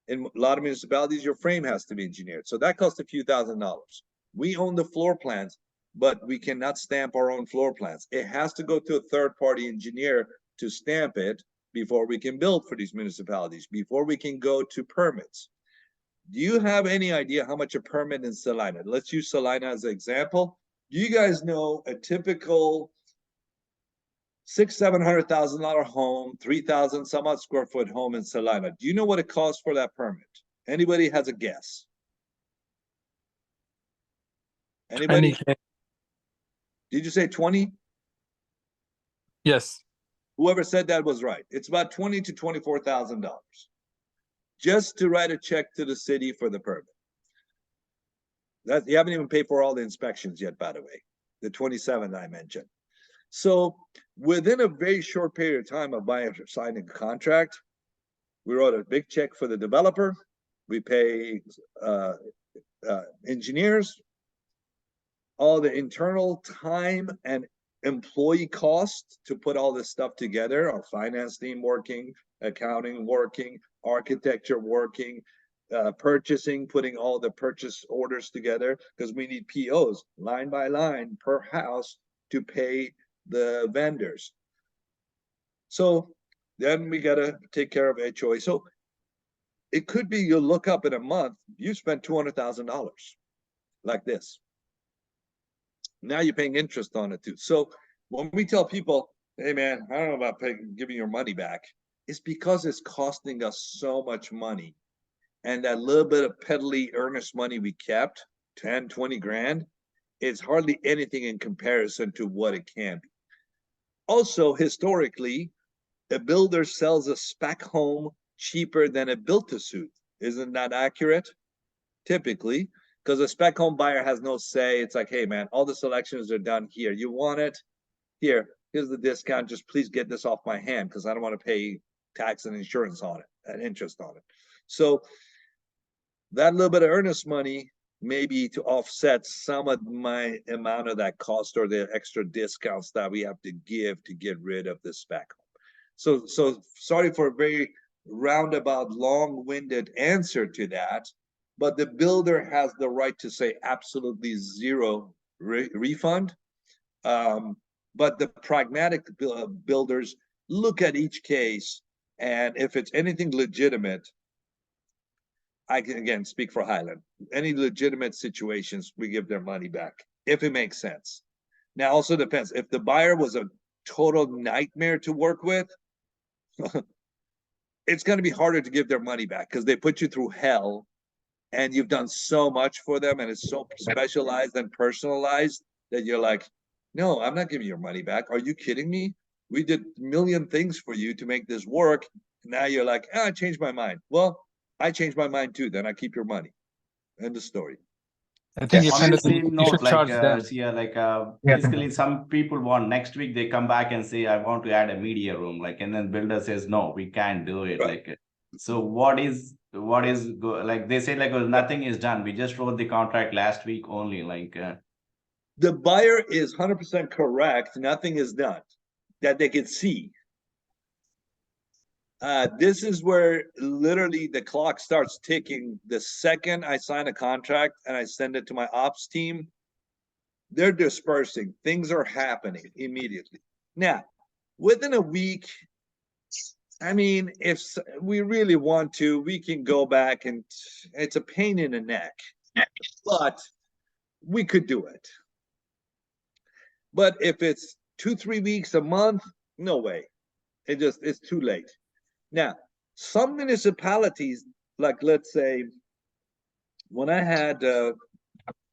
In a lot of municipalities, your frame has to be engineered. So that costs a few $1,000s. We own the floor plans, but we cannot stamp our own floor plans. It has to go to a third-party engineer to stamp it before we can build for these municipalities, before we can go to permits. Do you have any idea how much a permit in Salina? Let's use Salina as an example. Do you guys know a typical $600,000-700,000 home, 3,000 some odd square foot home in Salina? Do you know what it costs for that permit? Anybody has a guess? Anybody? 20K. Did you say 20? Yes. Whoever said that was right. It's about $20,000 to $24,000 just to write a check to the city for the permit. That you haven't even paid for all the inspections yet, by the way. the 27 I mentioned. So within a very short period of time of buyer signing a contract, we wrote a big check for the developer. We pay engineers, all the internal time and employee costs to put all this stuff together, our finance team working, accounting working, architecture working, purchasing, putting all the purchase orders together, because we need POs line by line per house to pay the vendors. So then we got to take care of HOA. So it could be you look up in a month, you spent $200,000 like this. Now you're paying interest on it too. So when we tell people, hey man, I don't know about giving your money back, it's because it's costing us so much money. And that little bit of peddly earnest money we kept, 10, 20 grand, is hardly anything in comparison to what it can be. Also, historically, a builder sells a spec home cheaper than a built-to-suit. Isn't that accurate? Typically, because a spec home buyer has no say. It's like, hey man, all the selections are done here. You want it? Here's the discount. Just please get this off my hand because I don't want to pay tax and insurance on it and interest on it. So that little bit of earnest money maybe to offset some of my amount of that cost or the extra discounts that we have to give to get rid of the spec home. So sorry for a very roundabout, long-winded answer to that, but the builder has the right to say absolutely zero refund. But the pragmatic builders look at each case, and if it's anything legitimate, I can again speak for Highland. Any legitimate situations, we give their money back if it makes sense. Now, also depends if the buyer was a total nightmare to work with. It's going to be harder to give their money back because they put you through hell, and you've done so much for them, and it's so specialized and personalized that you're like, no, I'm not giving your money back. Are you kidding me? We did a million things for you to make this work. Now you're like, I changed my mind. Well, I changed my mind too. Then I keep your money. End of story. I think On the same you note, should like charge them. basically some people want next week they come back and say I want to add a media room, like, and then builder says no, we can't do it. Right. Like, so what is like they say like, well, nothing is done. We just wrote the contract last week only. Like the buyer is 100% correct. Nothing is done that they can see. This is where literally the clock starts ticking. The second I sign a contract and I send it to my ops team, they're dispersing. Things are happening immediately. Now, within a week, I mean, if we really want to, we can go back, and it's a pain in the neck, but we could do it. But if it's 2-3 weeks, a month, no way. It's too late. Now, some municipalities, like let's say, when I had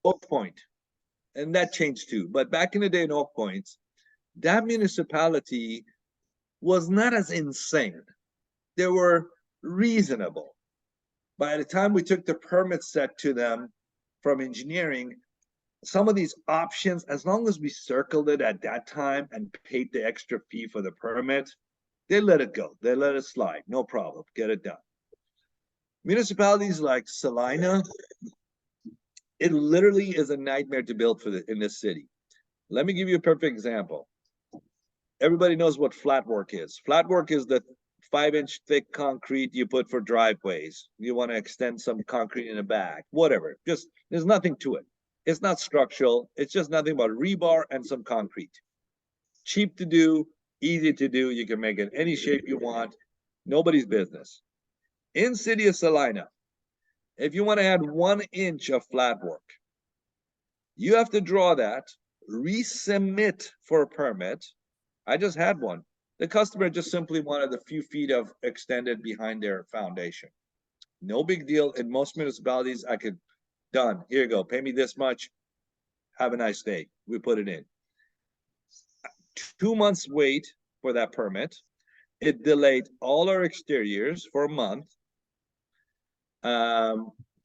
Oak Point, and that changed too, but back in the day in Oak Point, that municipality was not as insane. They were reasonable. By the time we took the permit set to them from engineering, some of these options, as long as we circled it at that time and paid the extra fee for the permit, they let it go. They let it slide. No problem. Get it done. Municipalities like Salina, it literally is a nightmare to build in this city. Let me give you a perfect example. Everybody knows what flat work is. Flat work is the 5-inch thick concrete you put for driveways. You want to extend some concrete in the back, whatever. Just there's nothing to it. It's not structural. It's just nothing but rebar and some concrete. Cheap to do, easy to do. You can make it any shape you want. Nobody's business. In city of Salina, if you want to add 1 inch of flat work, you have to draw that, resubmit for a permit. I just had one. The customer just simply wanted a few feet of extended behind their foundation. No big deal. In most municipalities, I could, done. Here you go. Pay me this much. Have a nice day. We put it in. 2 months wait for that permit. It delayed all our exteriors for a month.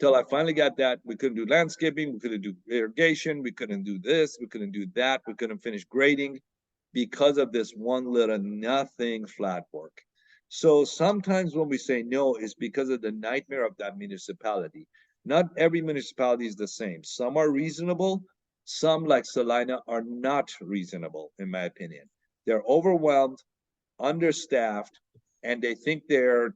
Till I finally got that. We couldn't do landscaping, we couldn't do irrigation, we couldn't do this, we couldn't do that, we couldn't finish grading because of this one little nothing flat work. So sometimes when we say no, it's because of the nightmare of that municipality. Not every municipality is the same. Some are reasonable, some like Salina are not reasonable, in my opinion. They're overwhelmed, understaffed, and they think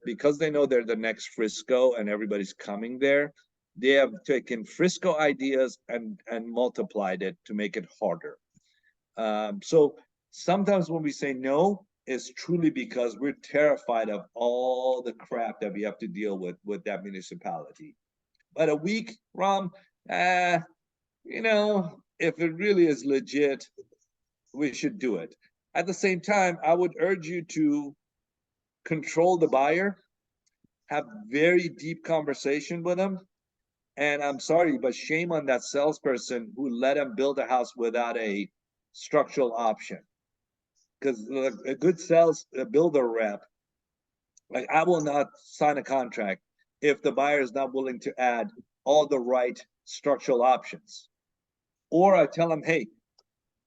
because they know they're the next Frisco and everybody's coming there, they have taken Frisco ideas and multiplied it to make it harder. So sometimes when we say no, it's truly because we're terrified of all the crap that we have to deal with that municipality. But a week, Ram, if it really is legit, we should do it. At the same time, I would urge you to control the buyer, have very deep conversation with them. And I'm sorry, but shame on that salesperson who let him build a house without a structural option. Because a good builder rep, like I will not sign a contract if the buyer is not willing to add all the right structural options. Or I tell them, hey,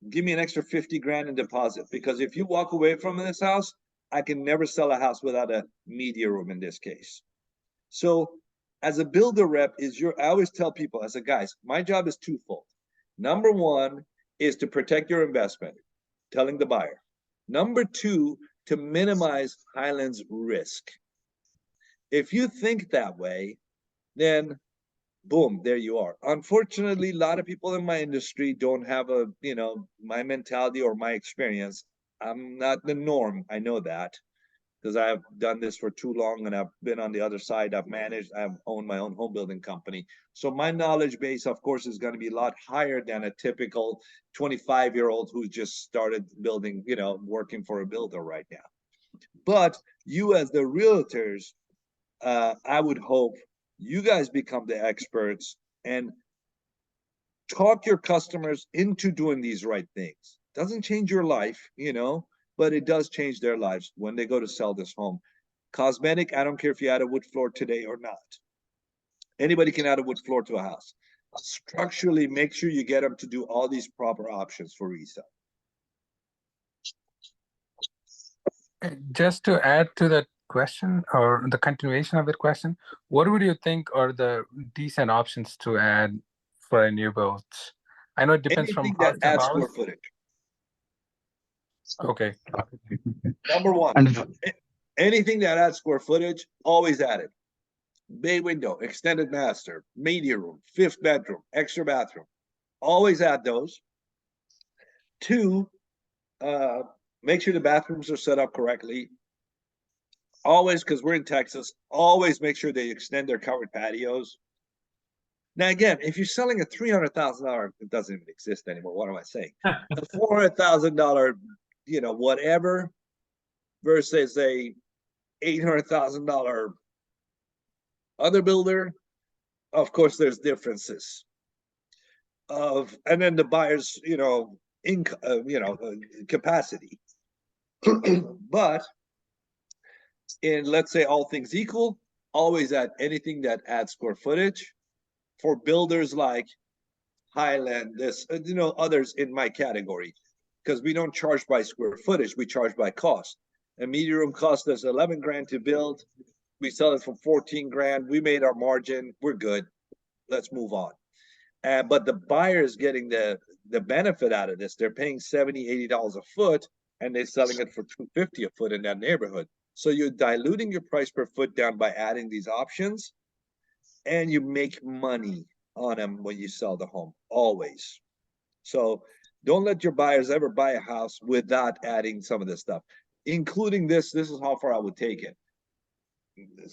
give me an extra 50 grand in deposit, because if you walk away from this house, I can never sell a house without a media room in this case. So as a builder rep, I always tell people, I said, guys, my job is twofold. Number one is to protect your investment, telling the buyer. Number two, to minimize Highland's risk. If you think that way, then boom, there you are. Unfortunately, a lot of people in my industry don't have my mentality or my experience. I'm not the norm. I know that because I've done this for too long and I've been on the other side. I've owned my own home building company. So my knowledge base, of course, is going to be a lot higher than a typical 25-year-old who just started building, working for a builder right now. But you as the realtors, I would hope you guys become the experts and talk your customers into doing these right things. Doesn't change your life, but it does change their lives when they go to sell this home. Cosmetic, I don't care if you add a wood floor today or not. Anybody can add a wood floor to a house. Structurally, make sure you get them to do all these proper options for resale. Just to add to that question, or the continuation of that question, what would you think are the decent options to add for a new build? I know it depends Anything from house that adds to square house. footage. Okay. Number one, anything that adds square footage, always add it. Bay window, extended master, media room, 5th bedroom, extra bathroom. Always add those. Two, make sure the bathrooms are set up correctly. Always, because we're in Texas, always make sure they extend their covered patios. Now, again, if you're selling a $300,000, it doesn't even exist anymore. What am I saying? A $400,000, whatever, versus a $800,000 other builder. Of course, there's differences. And then the buyer's, capacity. But in, let's say, all things equal, always add anything that adds square footage. For builders like Highland, others in my category, because we don't charge by square footage, we charge by cost. A media room cost us 11 grand to build. We sell it for 14 grand. We made our margin. We're good. Let's move on. But the buyer is getting the benefit out of this. They're paying $70, $80 a foot, and they're selling it for $250 a foot in that neighborhood. So you're diluting your price per foot down by adding these options, and you make money on them when you sell the home, always. So don't let your buyers ever buy a house without adding some of this stuff, including this. This is how far I would take it.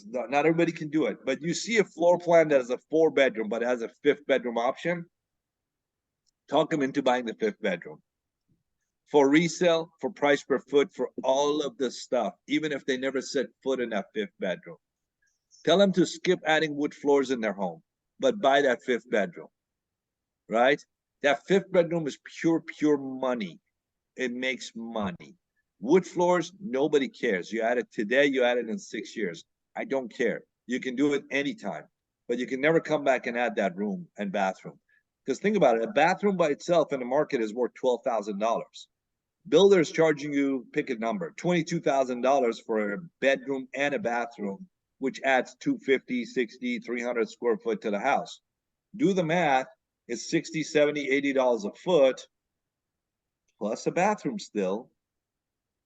Not everybody can do it, but you see a floor plan that is a 4-bedroom, but has a 5th bedroom option, talk them into buying the 5th bedroom. For resale, for price per foot, for all of this stuff, even if they never set foot in that 5th bedroom. Tell them to skip adding wood floors in their home, but buy that 5th bedroom, right? That 5th bedroom is pure money. It makes money. Wood floors, nobody cares. You add it today, you add it in 6 years. I don't care. You can do it anytime. but you can never come back and add that room and bathroom. Because think about it, a bathroom by itself in the market is worth $12,000. Builders charging you, pick a number, $22,000 for a bedroom and a bathroom, which adds 250, 60, 300 square foot to the house. Do the math, it's 60, 70, $80 a foot, plus a bathroom still.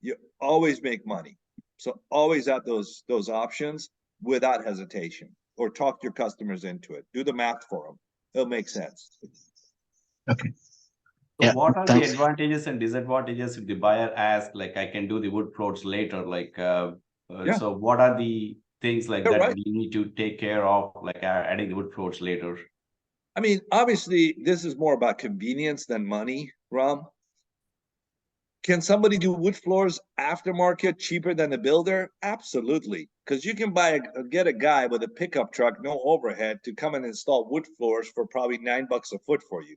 You always make money. So always have those options without hesitation, or talk your customers into it. Do the math for them. It'll make sense. Okay. So Yeah, what are thanks. the advantages and disadvantages if the buyer asks, like, I can do the wood floors later, like, Yeah. so what are the things like You're that right. we need to take care of, like adding the wood floors later? I mean, obviously, this is more about convenience than money, Ram. Can somebody do wood floors aftermarket cheaper than the builder? Absolutely. Because you can get a guy with a pickup truck, no overhead, to come and install wood floors for probably $9 a foot for you.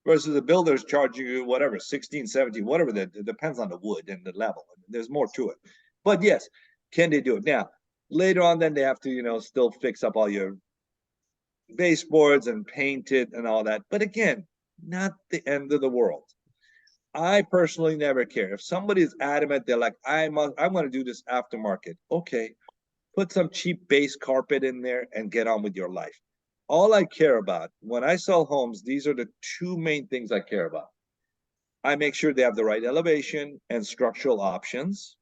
Versus the builders charging you whatever, 16, 17, whatever that, it depends on the wood and the level. There's more to it. But yes, can they do it? Now, later on, then they have to, still fix up all your baseboards and paint it and all that. But again, not the end of the world. I personally never care. If somebody is adamant, they're like, I'm going to do this aftermarket. Okay, put some cheap base carpet in there and get on with your life. All I care about when I sell homes, these are the two main things I care about. I make sure they have the right elevation and structural options.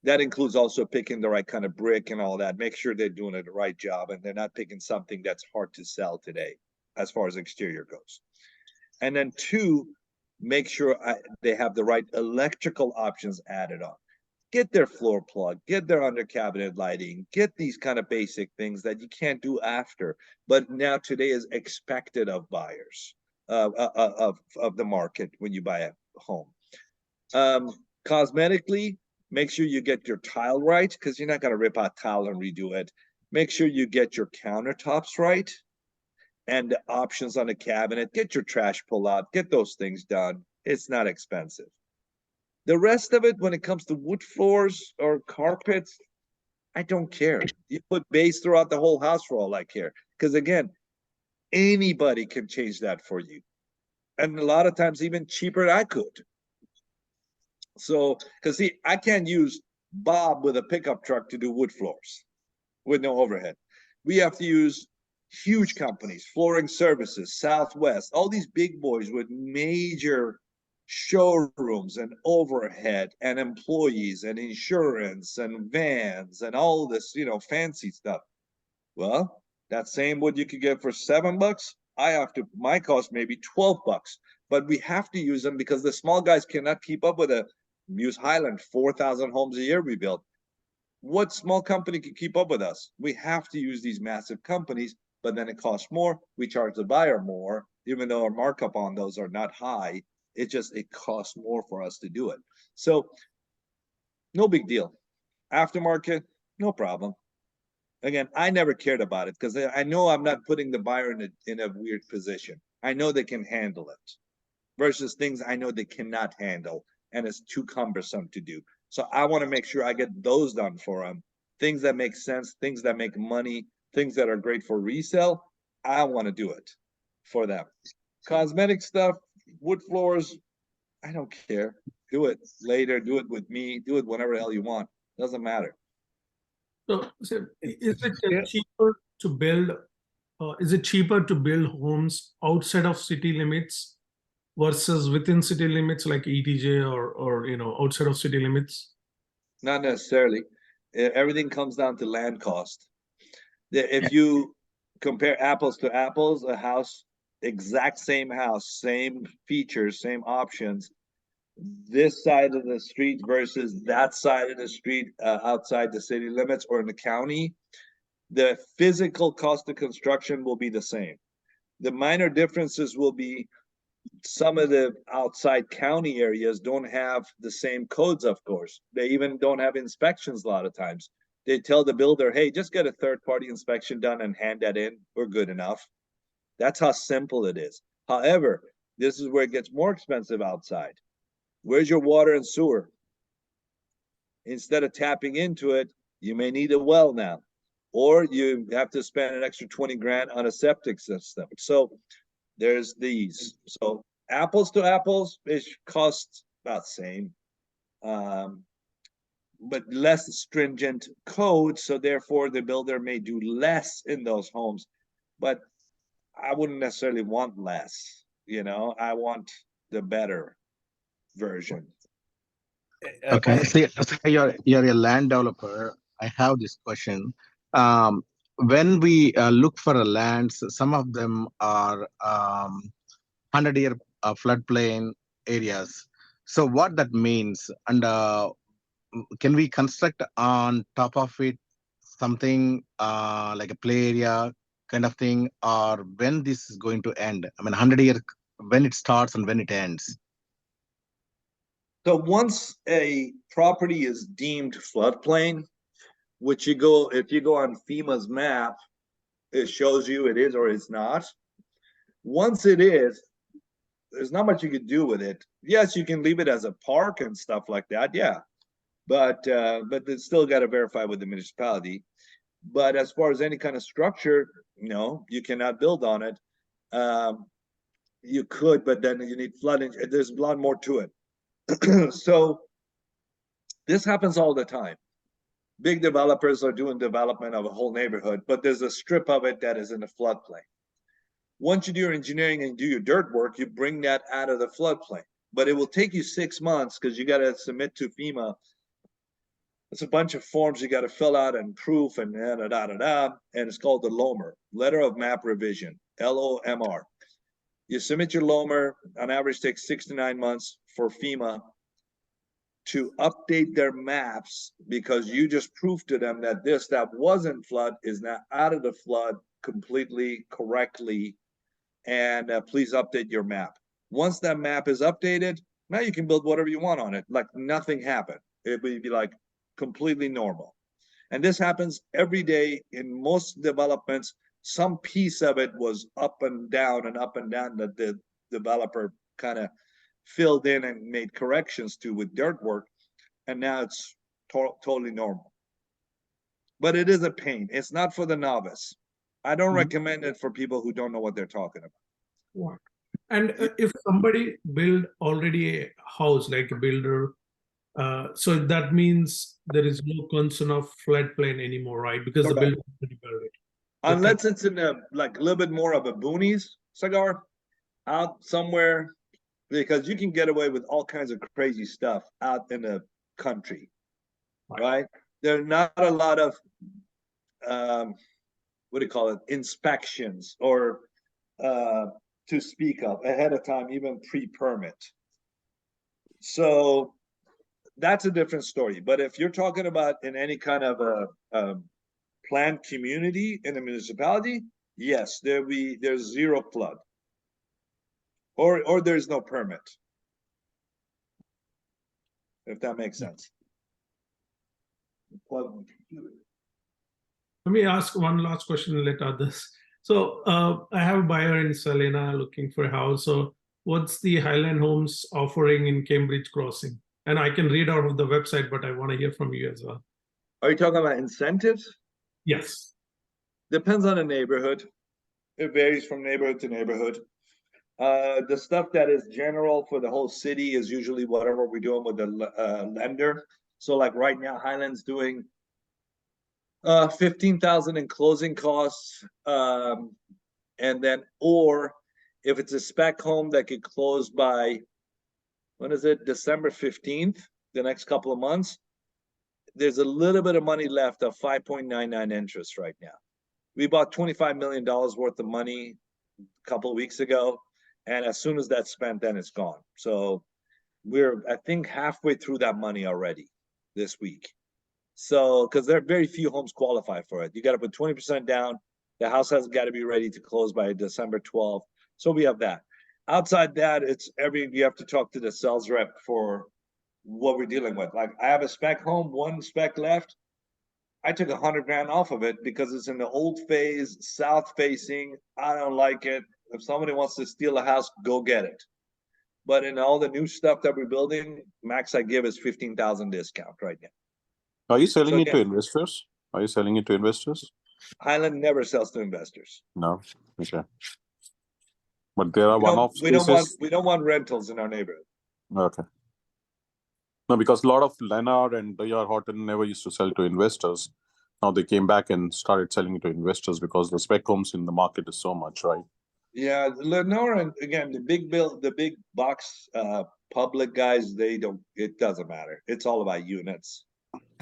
That includes also picking the right kind of brick and all that. Make sure they're doing the right job and they're not picking something that's hard to sell today as far as exterior goes. And then two, make sure they have the right electrical options added on. Get their floor plug, get their under cabinet lighting, get these kind of basic things that you can't do after, but now today is expected of buyers of the market when you buy a home. Cosmetically, make sure you get your tile right, because you're not going to rip out tile and redo it. Make sure you get your countertops right and the options on the cabinet. Get your trash pull out, get those things done. It's not expensive. The rest of it, when it comes to wood floors or carpets, I don't care. You put base throughout the whole house for all I care. Because again, anybody can change that for you. And a lot of times even cheaper than I could. So, because see, I can't use Bob with a pickup truck to do wood floors with no overhead. We have to use huge companies, Flooring Services, Southwest, all these big boys with major showrooms and overhead and employees and insurance and vans and all this, fancy stuff. Well, that same wood you could get for $7, my cost maybe $12, but we have to use them because the small guys cannot keep up with Muse Highland, 4,000 homes a year we built. What small company can keep up with us? We have to use these massive companies, but then it costs more. We charge the buyer more, even though our markup on those are not high. It costs more for us to do it. So no big deal. Aftermarket, no problem. Again, I never cared about it because I know I'm not putting the buyer in a weird position. I know they can handle it versus things I know they cannot handle and it's too cumbersome to do. So I want to make sure I get those done for them. Things that make sense, things that make money, things that are great for resale. I want to do it for them. Cosmetic stuff, wood floors, I don't care. Do it later, do it with me, do it whenever the hell you want. Doesn't matter. So is it cheaper to build? Is it cheaper to build homes outside of city limits versus within city limits, like ETJ or outside of city limits? Not necessarily. Everything comes down to land cost. If you compare apples to apples, a house, exact same house, same features, same options, this side of the street versus that side of the street outside the city limits or in the county, the physical cost of construction will be the same. The minor differences will be some of the outside county areas don't have the same codes, of course. They even don't have inspections a lot of times. They tell the builder, hey, just get a third-party inspection done and hand that in. We're good enough. That's how simple it is. However, this is where it gets more expensive outside. Where's your water and sewer? Instead of tapping into it, you may need a well now. or you have to spend an extra 20 grand on a septic system. So there's these. So apples to apples, it costs about the same, but less stringent code. So therefore, the builder may do less in those homes. But I wouldn't necessarily want less. You know, I want the better version. Okay, so you're a land developer. I have this question. When we look for a lands, some of them are 100-year floodplain areas. So what that means, and can we construct on top of it something like a play area kind of thing, or when this is going to end? I mean, 100-year, when it starts and when it ends? So once a property is deemed floodplain, which if you go on FEMA's map, it shows you it is or it's not. Once it is, there's not much you can do with it. Yes, you can leave it as a park and stuff like that. Yeah, but it's still got to verify with the municipality. But as far as any kind of structure, no, you cannot build on it. You could, but then you need flooding. There's a lot more to it. So this happens all the time. Big developers are doing development of a whole neighborhood, but there's a strip of it that is in the floodplain. Once you do your engineering and do your dirt work, you bring that out of the floodplain. But it will take you 6 months because you got to submit to FEMA. It's a bunch of forms you got to fill out and proof and and it's called the LOMR, Letter of Map Revision, LOMR. You submit your LOMR, on average takes 6 to 9 months for FEMA to update their maps, because you just proved to them that that wasn't flood is now out of the flood completely correctly, and please update your map. Once that map is updated, now you can build whatever you want on it, like nothing happened. It would be like completely normal. And this happens every day in most developments. Some piece of it was up and down that the developer kind of filled in and made corrections to with dirt work, and now it's totally normal. But it is a pain. It's not for the novice. I don't recommend it for people who don't know what they're talking about. What? And if somebody build already a house, like a builder, so that means there is no concern of floodplain anymore, right? Because the builder already built it. Unless it's in a like a little bit more of a boonies, Sagar, out somewhere, because you can get away with all kinds of crazy stuff out in the country, right? There are not a lot of what do you call it, inspections or to speak of ahead of time, even pre-permit. So that's a different story. But if you're talking about in any kind of a planned community in a municipality, yes, there's zero flood, or there's no permit, if that makes sense. Let me ask one last question and let others. So I have a buyer in Salina looking for a house. So what's the Highland Homes offering in Cambridge Crossing? And I can read out of the website, but I want to hear from you as well. Are you talking about incentives? Yes. Depends on the neighborhood. It varies from neighborhood to neighborhood. The stuff that is general for the whole city is usually whatever we're doing with the lender. So like right now, Highland's doing 15,000 in closing costs, and then, or if it's a spec home that could close by, when is it, December 15th, the next couple of months, there's a little bit of money left of 5.99 interest right now. We bought $25 million worth of money a couple of weeks ago, and as soon as that's spent, then it's gone. So we're, I think, halfway through that money already this week. So, because there are very few homes qualify for it. You got to put 20% down. The house has got to be ready to close by December 12th. So we have that. Outside that, you have to talk to the sales rep for what we're dealing with. Like I have a spec home, one spec left. I took 100 grand off of it because it's in the old phase, south facing. I don't like it. If somebody wants to steal a house, go get it. But in all the new stuff that we're building, max I give is 15,000 discount right now. Are you selling it to investors? Are you selling it to investors? Highland never sells to investors. No, okay. But there are one-off We don't spaces. we don't want rentals in our neighborhood. Okay. No, because a lot of Leonard and D.R. Horton never used to sell to investors. Now they came back and started selling to investors because the spec homes in the market is so much, right? Yeah, Lenore, again, the big box public guys, it doesn't matter. It's all about units.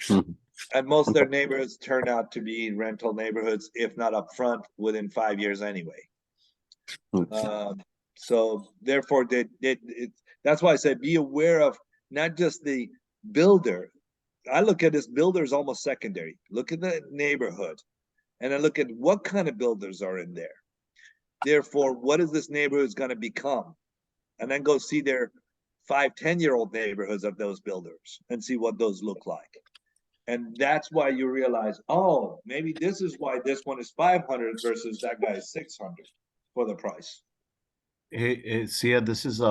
And most of their neighborhoods turn out to be rental neighborhoods, if not upfront, within 5 years anyway. So therefore, that's why I say be aware of not just the builder. I look at this builder as almost secondary. Look at the neighborhood, and I look at what kind of builders are in there. Therefore, what is this neighborhood going to become? And then go see their 5-10-year-old neighborhoods of those builders and see what those look like. And that's why you realize, oh, maybe this is why this one is 500 versus that guy is 600 for the price. Hey, Sia, this is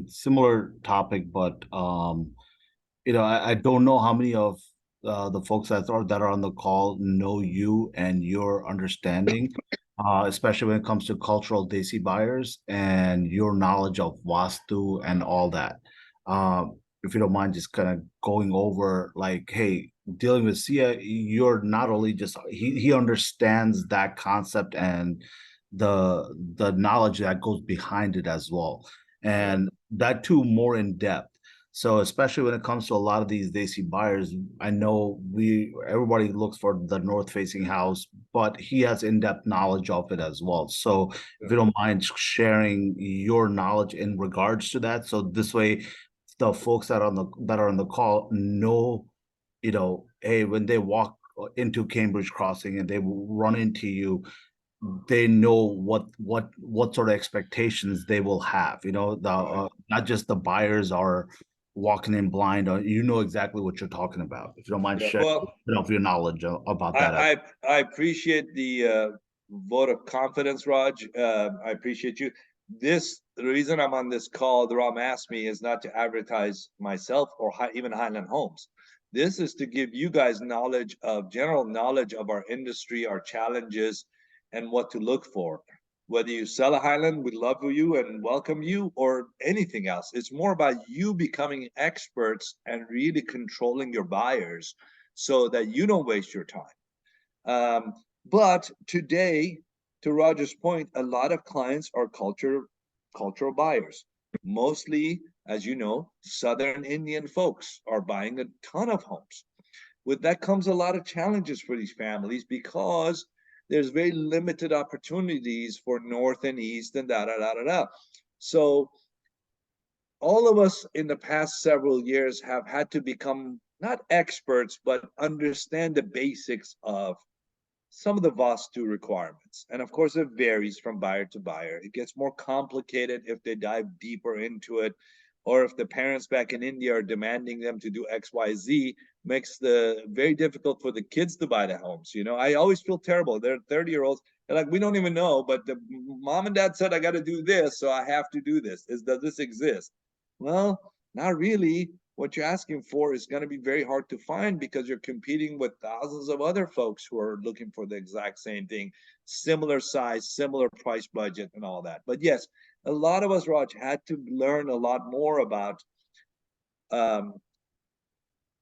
similar topic, but I don't know how many of the folks that are on the call know you and your understanding, especially when it comes to cultural Desi buyers and your knowledge of Vastu and all that. If you don't mind just kind of going over, like, hey, dealing with Sia, you're not only just he understands that concept and the knowledge that goes behind it as well, and that too more in depth. So especially when it comes to a lot of these Desi buyers, I know everybody looks for the north facing house, but he has in-depth knowledge of it as well. So if you don't mind sharing your knowledge in regards to that, so this way the folks that are on the call know, hey, when they walk into Cambridge Crossing and they run into you, they know what sort of expectations they will have. Not just the buyers are walking in blind. You know exactly what you're talking about. If you don't mind sharing your knowledge about that. I appreciate the vote of confidence, Raj. I appreciate you. The reason I'm on this call, the Ram asked me, is not to advertise myself or even Highland Homes. This is to give you guys general knowledge of our industry, our challenges, and what to look for. Whether you sell a Highland, we love you and welcome you, or anything else. It's more about you becoming experts and really controlling your buyers so that you don't waste your time. But today, to Roger's point, a lot of clients are cultural buyers. Mostly, as you know, Southern Indian folks are buying a ton of homes. With that comes a lot of challenges for these families because there's very limited opportunities for North and East and da-da-da-da-da. So all of us in the past several years have had to become not experts, but understand the basics of some of the Vastu requirements. And of course, it varies from buyer to buyer. It gets more complicated if they dive deeper into it, or if the parents back in India are demanding them to do X, Y, Z, makes the very difficult for the kids to buy the homes. I always feel terrible. They're 30-year-olds. They're like, we don't even know, but the mom and dad said I got to do this, so I have to do this. Does this exist? Well, not really. What you're asking for is going to be very hard to find because you're competing with thousands of other folks who are looking for the exact same thing, similar size, similar price budget, and all that. But yes, a lot of us, Raj, had to learn a lot more about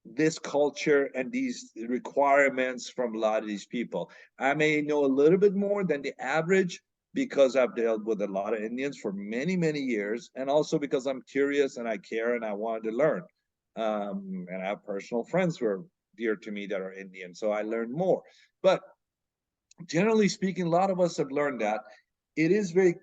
this culture and these requirements from a lot of these people. I may know a little bit more than the average because I've dealt with a lot of Indians for many, many years, and also because I'm curious and I care and I wanted to learn. And I have personal friends who are dear to me that are Indian, so I learned more. But generally speaking, a lot of us have learned that it is very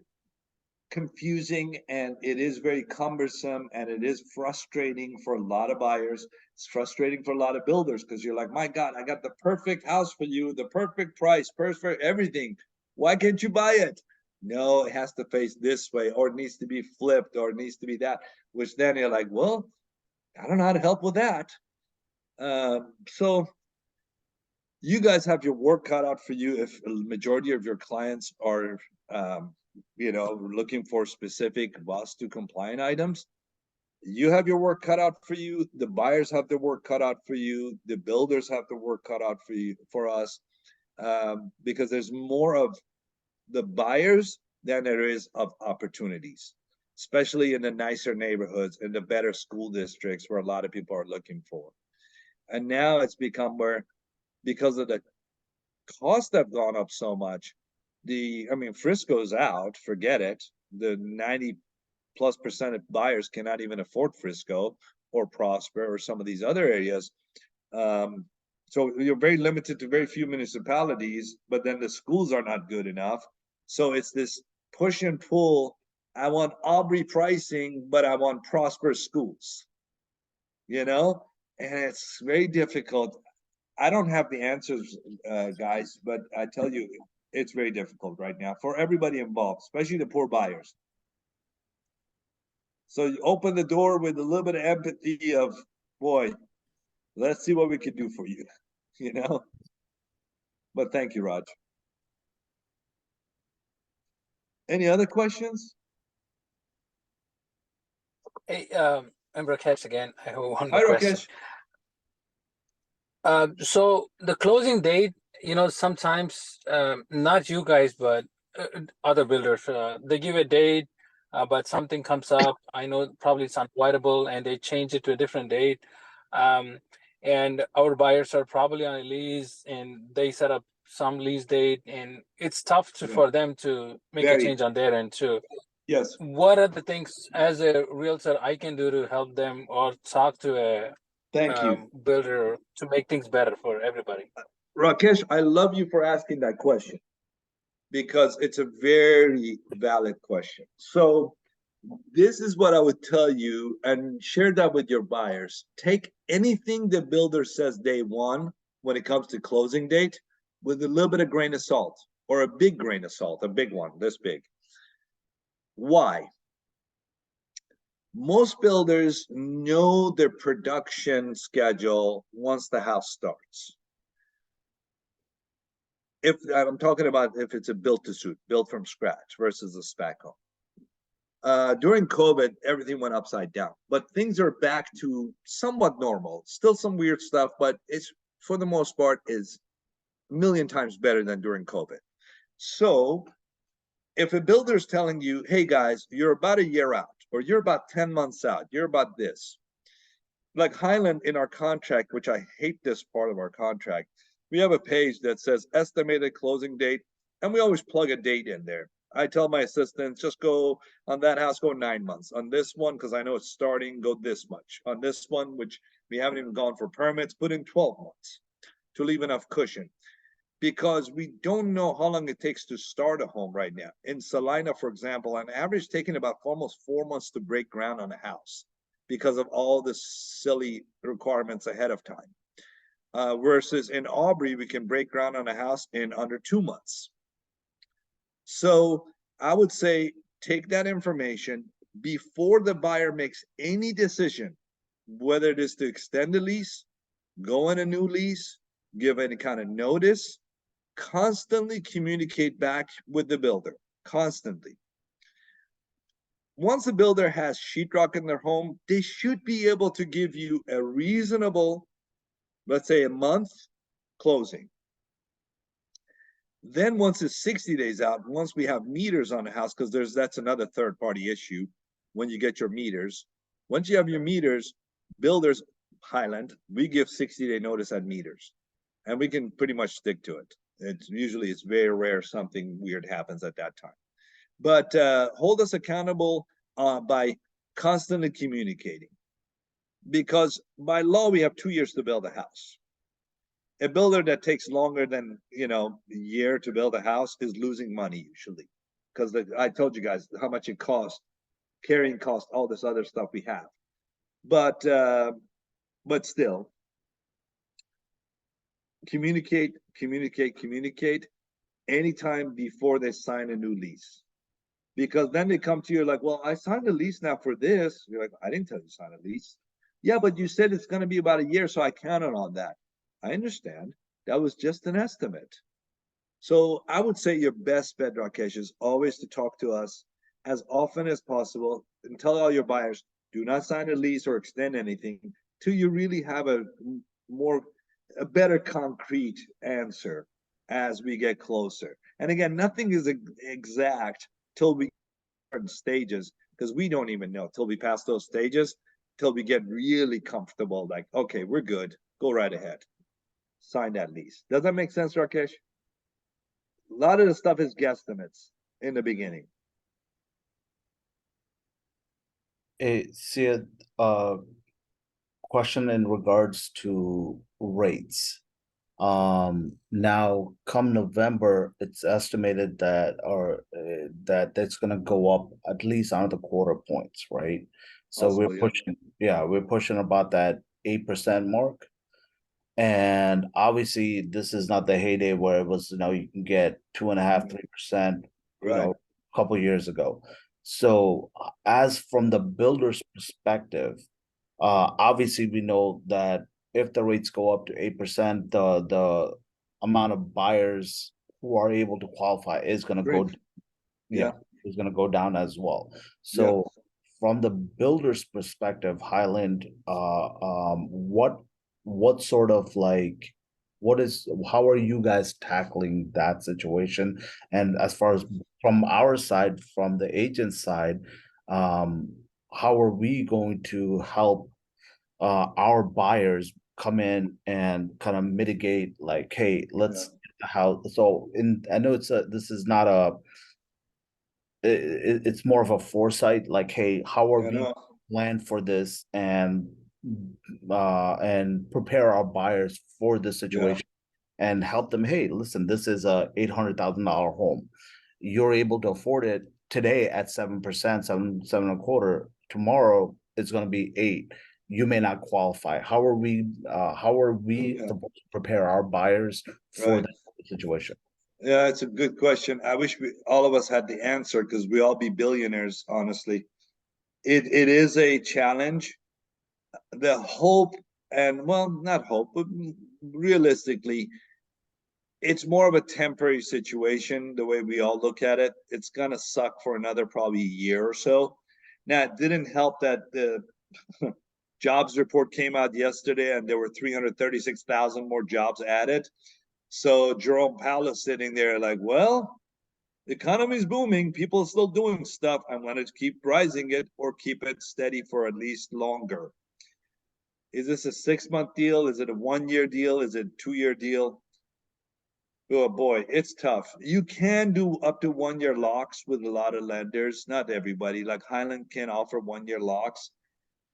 confusing and it is very cumbersome and it is frustrating for a lot of buyers. It's frustrating for a lot of builders because you're like, my God, I got the perfect house for you, the perfect price, perfect everything. Why can't you buy it? No, it has to face this way, or it needs to be flipped, or it needs to be that, which then you're like, well, I don't know how to help with that. So you guys have your work cut out for you if a majority of your clients are looking for specific Vastu compliant items. You have your work cut out for you. The buyers have their work cut out for you. The builders have their work cut out for us. because there's more of the buyers than there is of opportunities, especially in the nicer neighborhoods, in the better school districts where a lot of people are looking for. And now it's become where, because of the costs have gone up so much, Frisco's out, forget it. The 90+% of buyers cannot even afford Frisco or Prosper or some of these other areas. So you're very limited to very few municipalities, but then the schools are not good enough. So it's this push and pull. I want Aubrey pricing, but I want Prosper schools, and it's very difficult. I don't have the answers, guys, but I tell you, it's very difficult right now for everybody involved, especially the poor buyers. So you open the door with a little bit of empathy of, boy, let's see what we can do for you, But thank you, Raj. Any other questions? Hey, I'm Rakesh again. I have one Hi, more question. So the closing date, sometimes not you guys, but other builders, they give a date, but something comes up. I know probably it's unavoidable, and they change it to a different date. And our buyers are probably on a lease, and they set up some lease date, and it's tough for them to make a change on their end too. Yes. What are the things as a realtor I can do to help them, or talk to a builder to make things better for everybody? Rakesh, I love you for asking that question, because it's a very valid question. So this is what I would tell you, and share that with your buyers. Take anything the builder says day one when it comes to closing date with a little bit of grain of salt, or a big grain of salt, a big one, this big. Why? Most builders know their production schedule once the house starts. If I'm talking about if it's a built to suit, built from scratch versus a spec home. During COVID, everything went upside down, but things are back to somewhat normal. Still some weird stuff, but it's, for the most part, is a million times better than during COVID. So if a builder is telling you, hey guys, you're about a year out, or you're about 10 months out, you're about this. Like Highland in our contract, which I hate this part of our contract, we have a page that says estimated closing date, and we always plug a date in there. I tell my assistants, just go on that house, go 9 months. On this one, because I know it's starting, go this much. On this one, which we haven't even gone for permits, put in 12 months to leave enough cushion. Because we don't know how long it takes to start a home right now. In Salina, for example, on average, taking about almost 4 months to break ground on a house because of all the silly requirements ahead of time. Versus in Aubrey, we can break ground on a house in under 2 months. So I would say take that information before the buyer makes any decision, whether it is to extend the lease, go on a new lease, give any kind of notice. Constantly communicate back with the builder, constantly. Once a builder has sheetrock in their home, they should be able to give you a reasonable, let's say a month closing. Then once it's 60 days out, once we have meters on the house, because that's another third party issue when you get your meters. Once you have your meters, builders, Highland, we give 60-day notice at meters, and we can pretty much stick to it. It's very rare something weird happens at that time. But hold us accountable by constantly communicating. Because by law, we have 2 years to build a house. A builder that takes longer than, a year to build a house is losing money usually. Because I told you guys how much it costs, carrying cost, all this other stuff we have. But still, communicate anytime before they sign a new lease. Because then they come to you like, well, I signed a lease now for this. You're like, I didn't tell you to sign a lease. Yeah, but you said it's going to be about a year, so I counted on that. I understand. That was just an estimate. So I would say your best bet, Rakesh, is always to talk to us as often as possible and tell all your buyers, do not sign a lease or extend anything till you really have a better concrete answer. as we get closer. And again, nothing is exact till we certain stages, because we don't even know till we pass those stages, till we get really comfortable. Like, okay, we're good. Go right ahead. Sign that lease. Does that make sense, Rakesh? A lot of the stuff is guesstimates in the beginning. See a question in regards to rates. Now come November, it's estimated that that that's going to go up at least another quarter points, right? So Also, we're pushing, yeah, we're pushing about that 8% mark. And obviously this is not the heyday where it was, you can get 2.5%, 3%, right. a couple years ago. So as from the builder's perspective, obviously we know that if the rates go up to 8%, the amount of buyers who are able to qualify is going to go, Yeah. is going to go down as well. So from the builder's perspective, Highland, what sort of like, how are you guys tackling that situation? And as far as from our side, from the agent side, how are we going to help our buyers come in and kind of mitigate, like, hey, let's how so in I know this is not it's more of a foresight, like, hey, how are we plan for this and prepare our buyers for this situation and help them, hey, listen, this is a $800,000 home. You're able to afford it today at 7%, 7.25. Tomorrow it's going to be 8. You may not qualify. How are we supposed to prepare our buyers for that situation? Yeah, it's a good question. I wish all of us had the answer, because we all be billionaires, honestly. It is a challenge. The hope, and well, not hope, but realistically, it's more of a temporary situation, the way we all look at it. It's gonna suck for another probably year or so. Now, it didn't help that the jobs report came out yesterday and there were 336,000 more jobs added. So Jerome Powell is sitting there like, well, the economy's booming, people are still doing stuff. I'm going to keep rising it or keep it steady for at least longer. Is this a 6-month deal? Is it a 1-year deal? Is it a 2-year deal? Oh boy, it's tough. You can do up to 1-year locks with a lot of lenders. Not everybody. Like Highland can offer 1-year locks.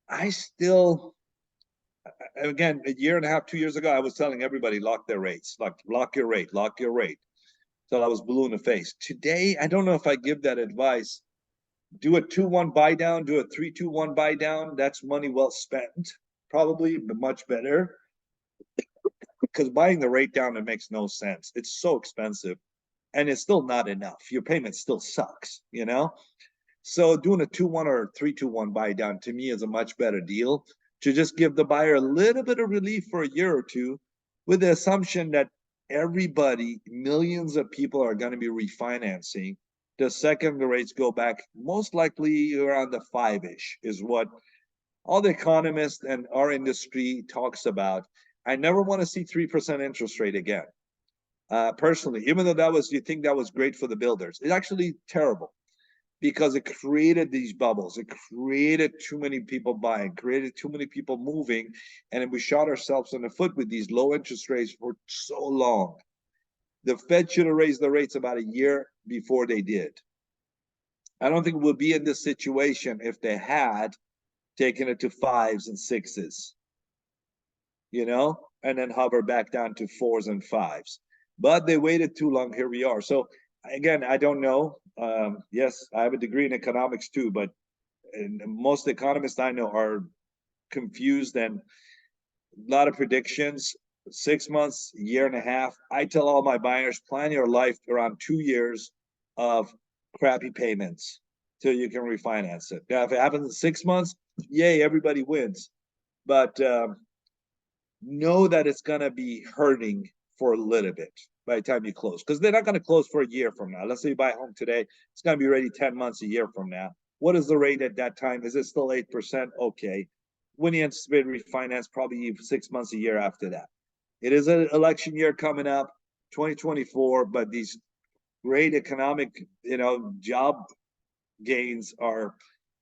I still, again, a year and a half, 2 years ago, I was telling everybody lock their rates, lock your rate, lock your rate. So I was blue in the face. Today, I don't know if I give that advice. Do a 2-1 buy down, do a 3-2-1 buy down. That's money well spent, probably, but much better. Because buying the rate down, it makes no sense. It's so expensive, and it's still not enough. Your payment still sucks, So doing a 2-1 or 3-2-1 buy down to me is a much better deal, to just give the buyer a little bit of relief for a year or two, with the assumption that everybody, millions of people are going to be refinancing. The second the rates go back, most likely around the 5-ish is what all the economists and our industry talks about. I never want to see 3% interest rate again. Personally, even though you think that was great for the builders, it's actually terrible, because it created these bubbles. It created too many people buying, created too many people moving, and we shot ourselves in the foot with these low interest rates for so long. The Fed should have raised the rates about a year before they did. I don't think we'll be in this situation if they had taken it to 5s and 6s, and then hover back down to 4s and 5s. But they waited too long. Here we are. So again, I don't know. Yes, I have a degree in economics too, but most economists I know are confused, and a lot of predictions. 6 months, year and a half. I tell all my buyers, plan your life around 2 years of crappy payments till you can refinance it. Now, if it happens in 6 months, yay, everybody wins. But know that it's going to be hurting for a little bit by the time you close, because they're not going to close for a year from now. Let's say you buy a home today, it's going to be ready 10 months, a year from now. What is the rate at that time? Is it still 8%? Okay. When you anticipate refinance, probably 6 months, a year after that. It is an election year coming up. 2024, but these great economic, job gains are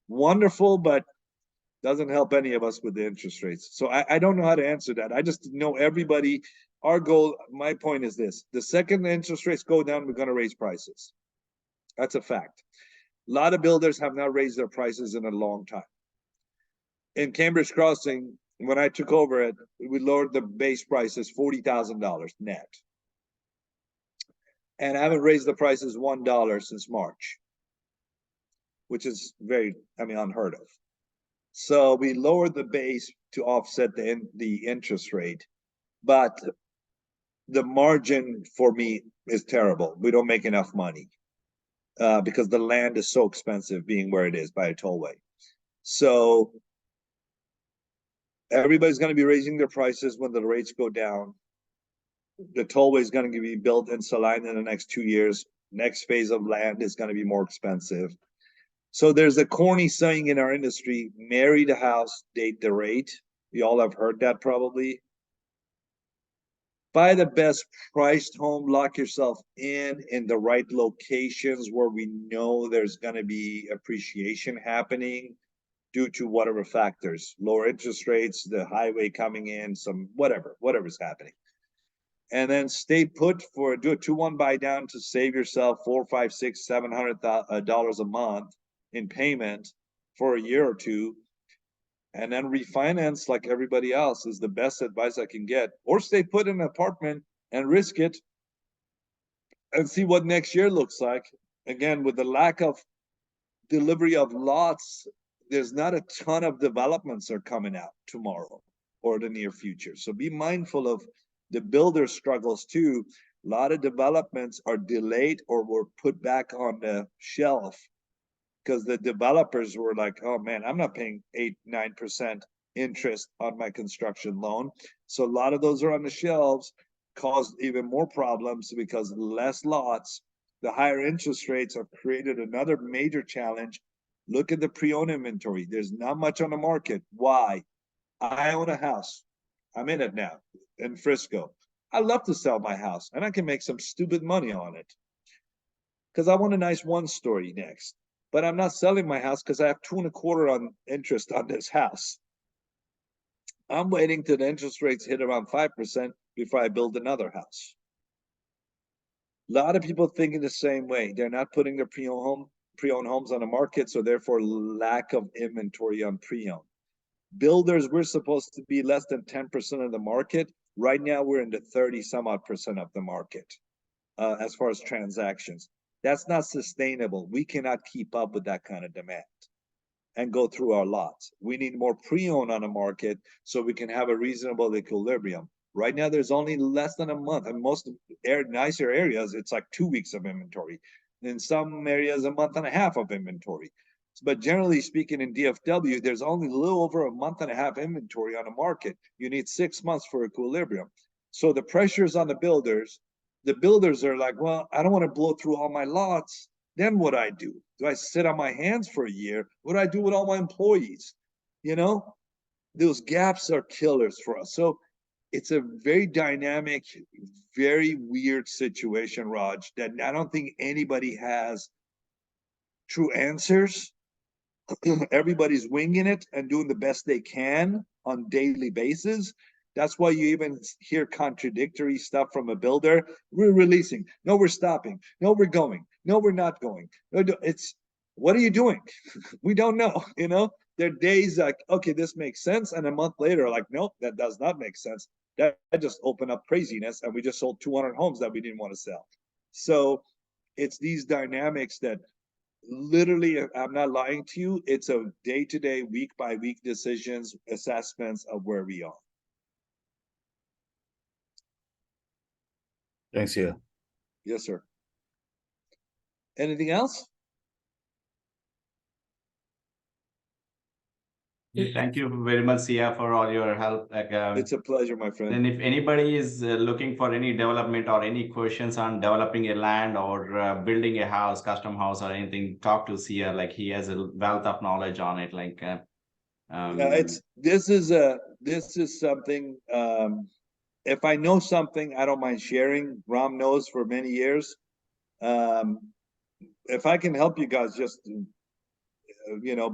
wonderful, but doesn't help any of us with the interest rates. So I don't know how to answer that. I just know everybody, our goal, my point is this: the second the interest rates go down, we're going to raise prices. That's a fact. A lot of builders have not raised their prices in a long time. In Cambridge Crossing, when I took over it, we lowered the base prices $40,000 net. And I haven't raised the prices $1 since March, which is very, unheard of. So we lowered the base to offset the interest rate, but the margin for me is terrible. We don't make enough money because the land is so expensive being where it is by a tollway. So everybody's going to be raising their prices when the rates go down. The tollway is going to be built in Saline in the next 2 years. Next phase of land is going to be more expensive. So there's a corny saying in our industry: marry the house, date the rate. You all have heard that probably. Buy the best priced home, lock yourself in the right locations where we know there's going to be appreciation happening due to whatever factors, lower interest rates, the highway coming in, some whatever's happening. And then stay put do a 2-1 buy down to save yourself $400, $500, $600, $700 a month in payment for a year or two, and then refinance like everybody else is the best advice I can get. Or stay put in an apartment and risk it and see what next year looks like. Again, with the lack of delivery of lots, there's not a ton of developments that are coming out tomorrow or the near future. So be mindful of the builder struggles too. A lot of developments are delayed or were put back on the shelf because the developers were like, oh man, I'm not paying 8-9% interest on my construction loan. So a lot of those are on the shelves, caused even more problems because less lots. The higher interest rates have created another major challenge. Look at the pre-owned inventory. There's not much on the market. Why? I own a house. I'm in it now in Frisco. I love to sell my house and I can make some stupid money on it because I want a nice 1-story next. But I'm not selling my house because I have 2.25% on interest on this house. I'm waiting till the interest rates hit around 5% before I build another house. A lot of people thinking the same way. They're not putting their pre-owned homes on the market, so therefore lack of inventory on pre-owned. Builders, we're supposed to be less than 10% of the market. Right now, we're in the 30-some-odd% of the market as far as transactions. That's not sustainable. We cannot keep up with that kind of demand and go through our lots. We need more pre-owned on the market so we can have a reasonable equilibrium. Right now, there's only less than a month. And most nicer areas, it's like 2 weeks of inventory. In some areas, a month and a half of inventory. But generally speaking, in DFW, there's only a little over a month and a half inventory on the market. You need 6 months for equilibrium. So the pressure is on the builders. The builders are like, well, I don't want to blow through all my lots. Then what do I do? Do I sit on my hands for a year? What do I do with all my employees? Those gaps are killers for us. So it's a very dynamic, very weird situation, Raj, that I don't think anybody has true answers. Everybody's winging it and doing the best they can on a daily basis. That's why you even hear contradictory stuff from a builder. We're releasing. No, we're stopping. No, we're going. No, we're not going. It's, what are you doing? We don't know. There are days like, okay, this makes sense. And a month later, like, nope, that does not make sense. That just opened up craziness. And we just sold 200 homes that we didn't want to sell. So it's these dynamics that literally, I'm not lying to you. It's a day-to-day, week-by-week decisions, assessments of where we are. Thanks, you. Yes, sir. Anything else? Thank you very much, Sia, for all your help. It's a pleasure, my friend. And if anybody is looking for any development or any questions on developing a land or building a house, custom house or anything, talk to Sia. Like he has a wealth of knowledge on it. This is something if I know something, I don't mind sharing. Ram knows for many years. If I can help you guys, just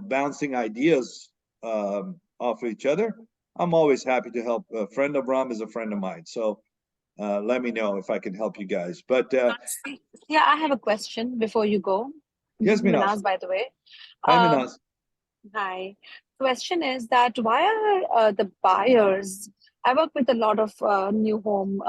bouncing ideas off each other, I'm always happy to help. A friend of Ram is a friend of mine, so let me know if I can help you guys. But yeah, I have a question before you go. Yes, Minaz. By the way. Hi, Minaz. Hi. Question is that why are the buyers? I work with a lot of new home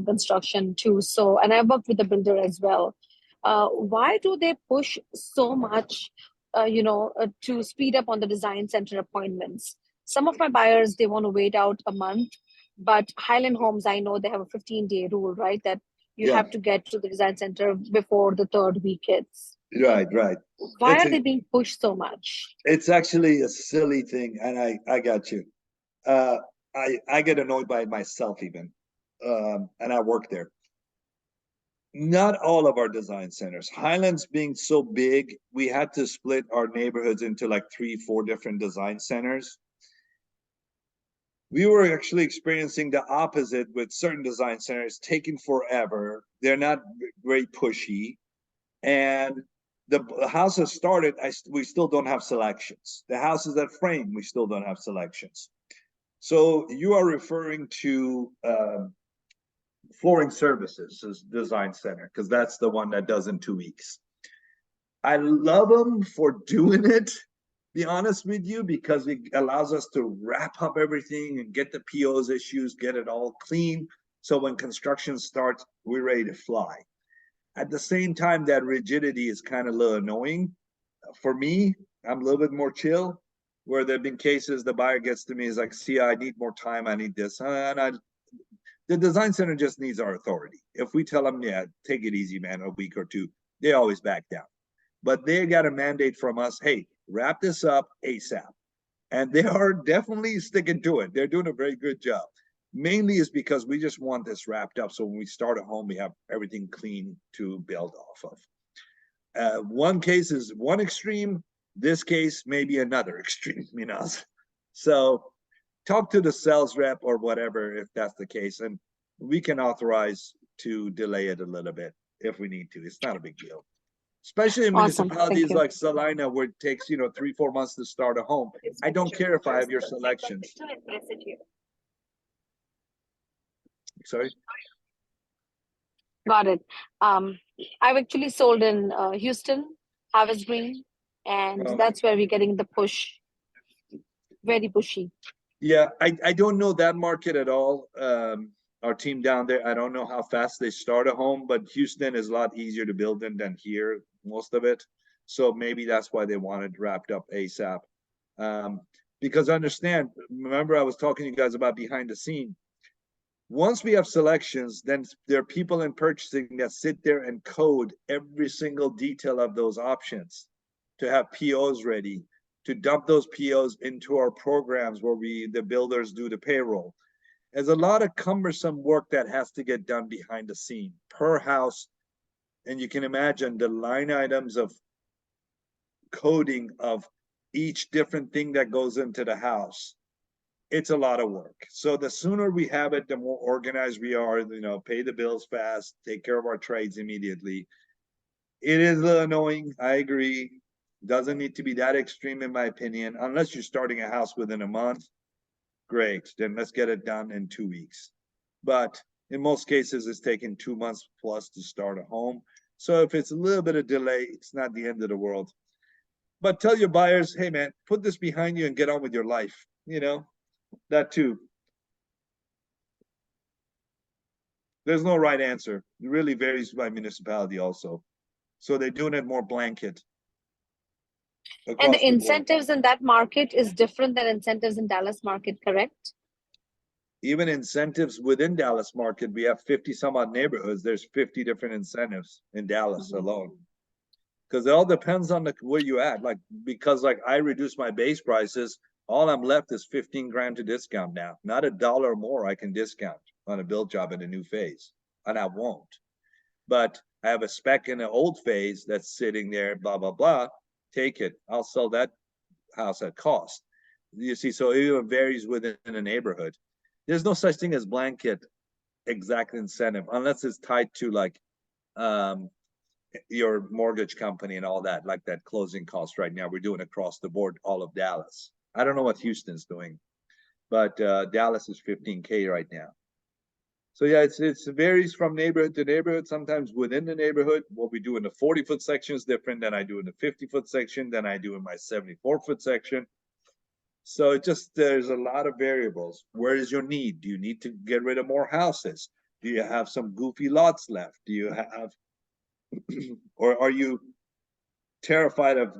construction too. So, and I work with the builder as well. Why do they push so much? To speed up on the design center appointments. Some of my buyers, they want to wait out a month, but Highland Homes, I know they have a 15-day rule, right? That you have to get to the design center before the third week hits. Right. Why are they being pushed so much? It's actually a silly thing, and I got you. I get annoyed by it myself even, and I work there. Not all of our design centers. Highlands being so big, we had to split our neighborhoods into like 3-4 different design centers. We were actually experiencing the opposite with certain design centers taking forever. They're not very pushy. And the houses started, we still don't have selections. The houses that frame, we still don't have selections. So you are referring to Flooring Services as design center, because that's the one that does in 2 weeks. I love them for doing it, be honest with you, because it allows us to wrap up everything and get the POs issues, get it all clean. So when construction starts, we're ready to fly. At the same time, that rigidity is kind of a little annoying. For me, I'm a little bit more chill, where there have been cases the buyer gets to me, is like, see, I need more time, I need this. And the design center just needs our authority. If we tell them, yeah, take it easy, man, a week or two, they always back down. But they got a mandate from us, hey, wrap this up ASAP. And they are definitely sticking to it. They're doing a very good job. Mainly is because we just want this wrapped up, so when we start a home, we have everything clean to build off of. One case is one extreme, this case may be another extreme, So talk to the sales rep or whatever if that's the case, and we can authorize to delay it a little bit if we need to. It's not a big deal. Especially in municipalities like Salina, where it takes 3-4 months to start a home. I don't care if I have your selections. Sorry. Got it. I've actually sold in Houston, Harvest Green, and that's where we're getting the push. Very pushy. Yeah, I don't know that market at all. Our team down there, I don't know how fast they start a home, but Houston is a lot easier to build in than here, most of it. So maybe that's why they want it wrapped up ASAP. Because understand, remember I was talking to you guys about behind the scene. Once we have selections, then there are people in purchasing that sit there and code every single detail of those options to have POs ready, to dump those POs into our programs where the builders do the payroll. There's a lot of cumbersome work that has to get done behind the scene per house. And you can imagine the line items of coding of each different thing that goes into the house. It's a lot of work. So the sooner we have it, the more organized we are, pay the bills fast, take care of our trades immediately. It is a little annoying, I agree. Doesn't need to be that extreme in my opinion, unless you're starting a house within a month. Great, then let's get it done in 2 weeks. But in most cases, it's taken 2 months plus to start a home. So if it's a little bit of delay, it's not the end of the world. But tell your buyers, hey man, put this behind you and get on with your life. That too. There's no right answer. It really varies by municipality also. So they're doing it more blanket. And the incentives in that market is different than incentives in Dallas market, correct? Even incentives within Dallas market, we have 50 some odd neighborhoods. There's 50 different incentives in Dallas alone. Because it all depends on where you at. Because I reduce my base prices, all I'm left is 15 grand to discount now. Not $1 more I can discount on a build job in a new phase. And I won't. But I have a spec in an old phase that's sitting there, blah, blah, blah. Take it. I'll sell that house at cost. You see, so it even varies within a neighborhood. there's no such thing as blanket exact incentive unless it's tied to like your mortgage company and all that, like that closing cost right now. We're doing across the board all of Dallas. I don't know what Houston's doing, but Dallas is 15K right now. So yeah, it varies from neighborhood to neighborhood. Sometimes within the neighborhood, what we do in the 40-foot section is different than I do in the 50-foot section, than I do in my 74-foot section. So it just, there's a lot of variables. Where is your need? Do you need to get rid of more houses? Do you have some goofy lots left? Do you have, or are you terrified of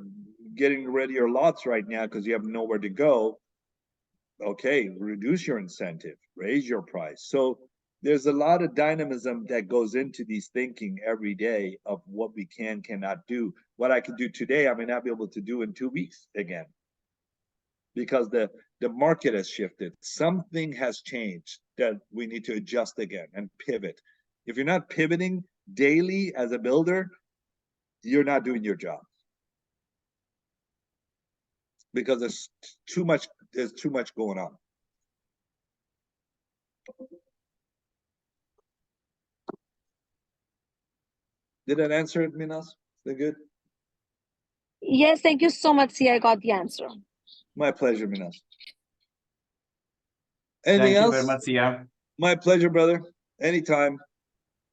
getting rid of your lots right now because you have nowhere to go? Okay, reduce your incentive, raise your price. So there's a lot of dynamism that goes into these thinking every day of what we cannot do. What I can do today, I may not be able to do in 2 weeks again, because the market has shifted. Something has changed that we need to adjust again and pivot. If you're not pivoting daily as a builder, you're not doing your job, because there's too much going on. Did that answer it, Minas? Is that good? Yes, thank you so much. See, I got the answer. My pleasure, Minas. Anything Thank you else? very much, Sia. My pleasure, brother. Anytime.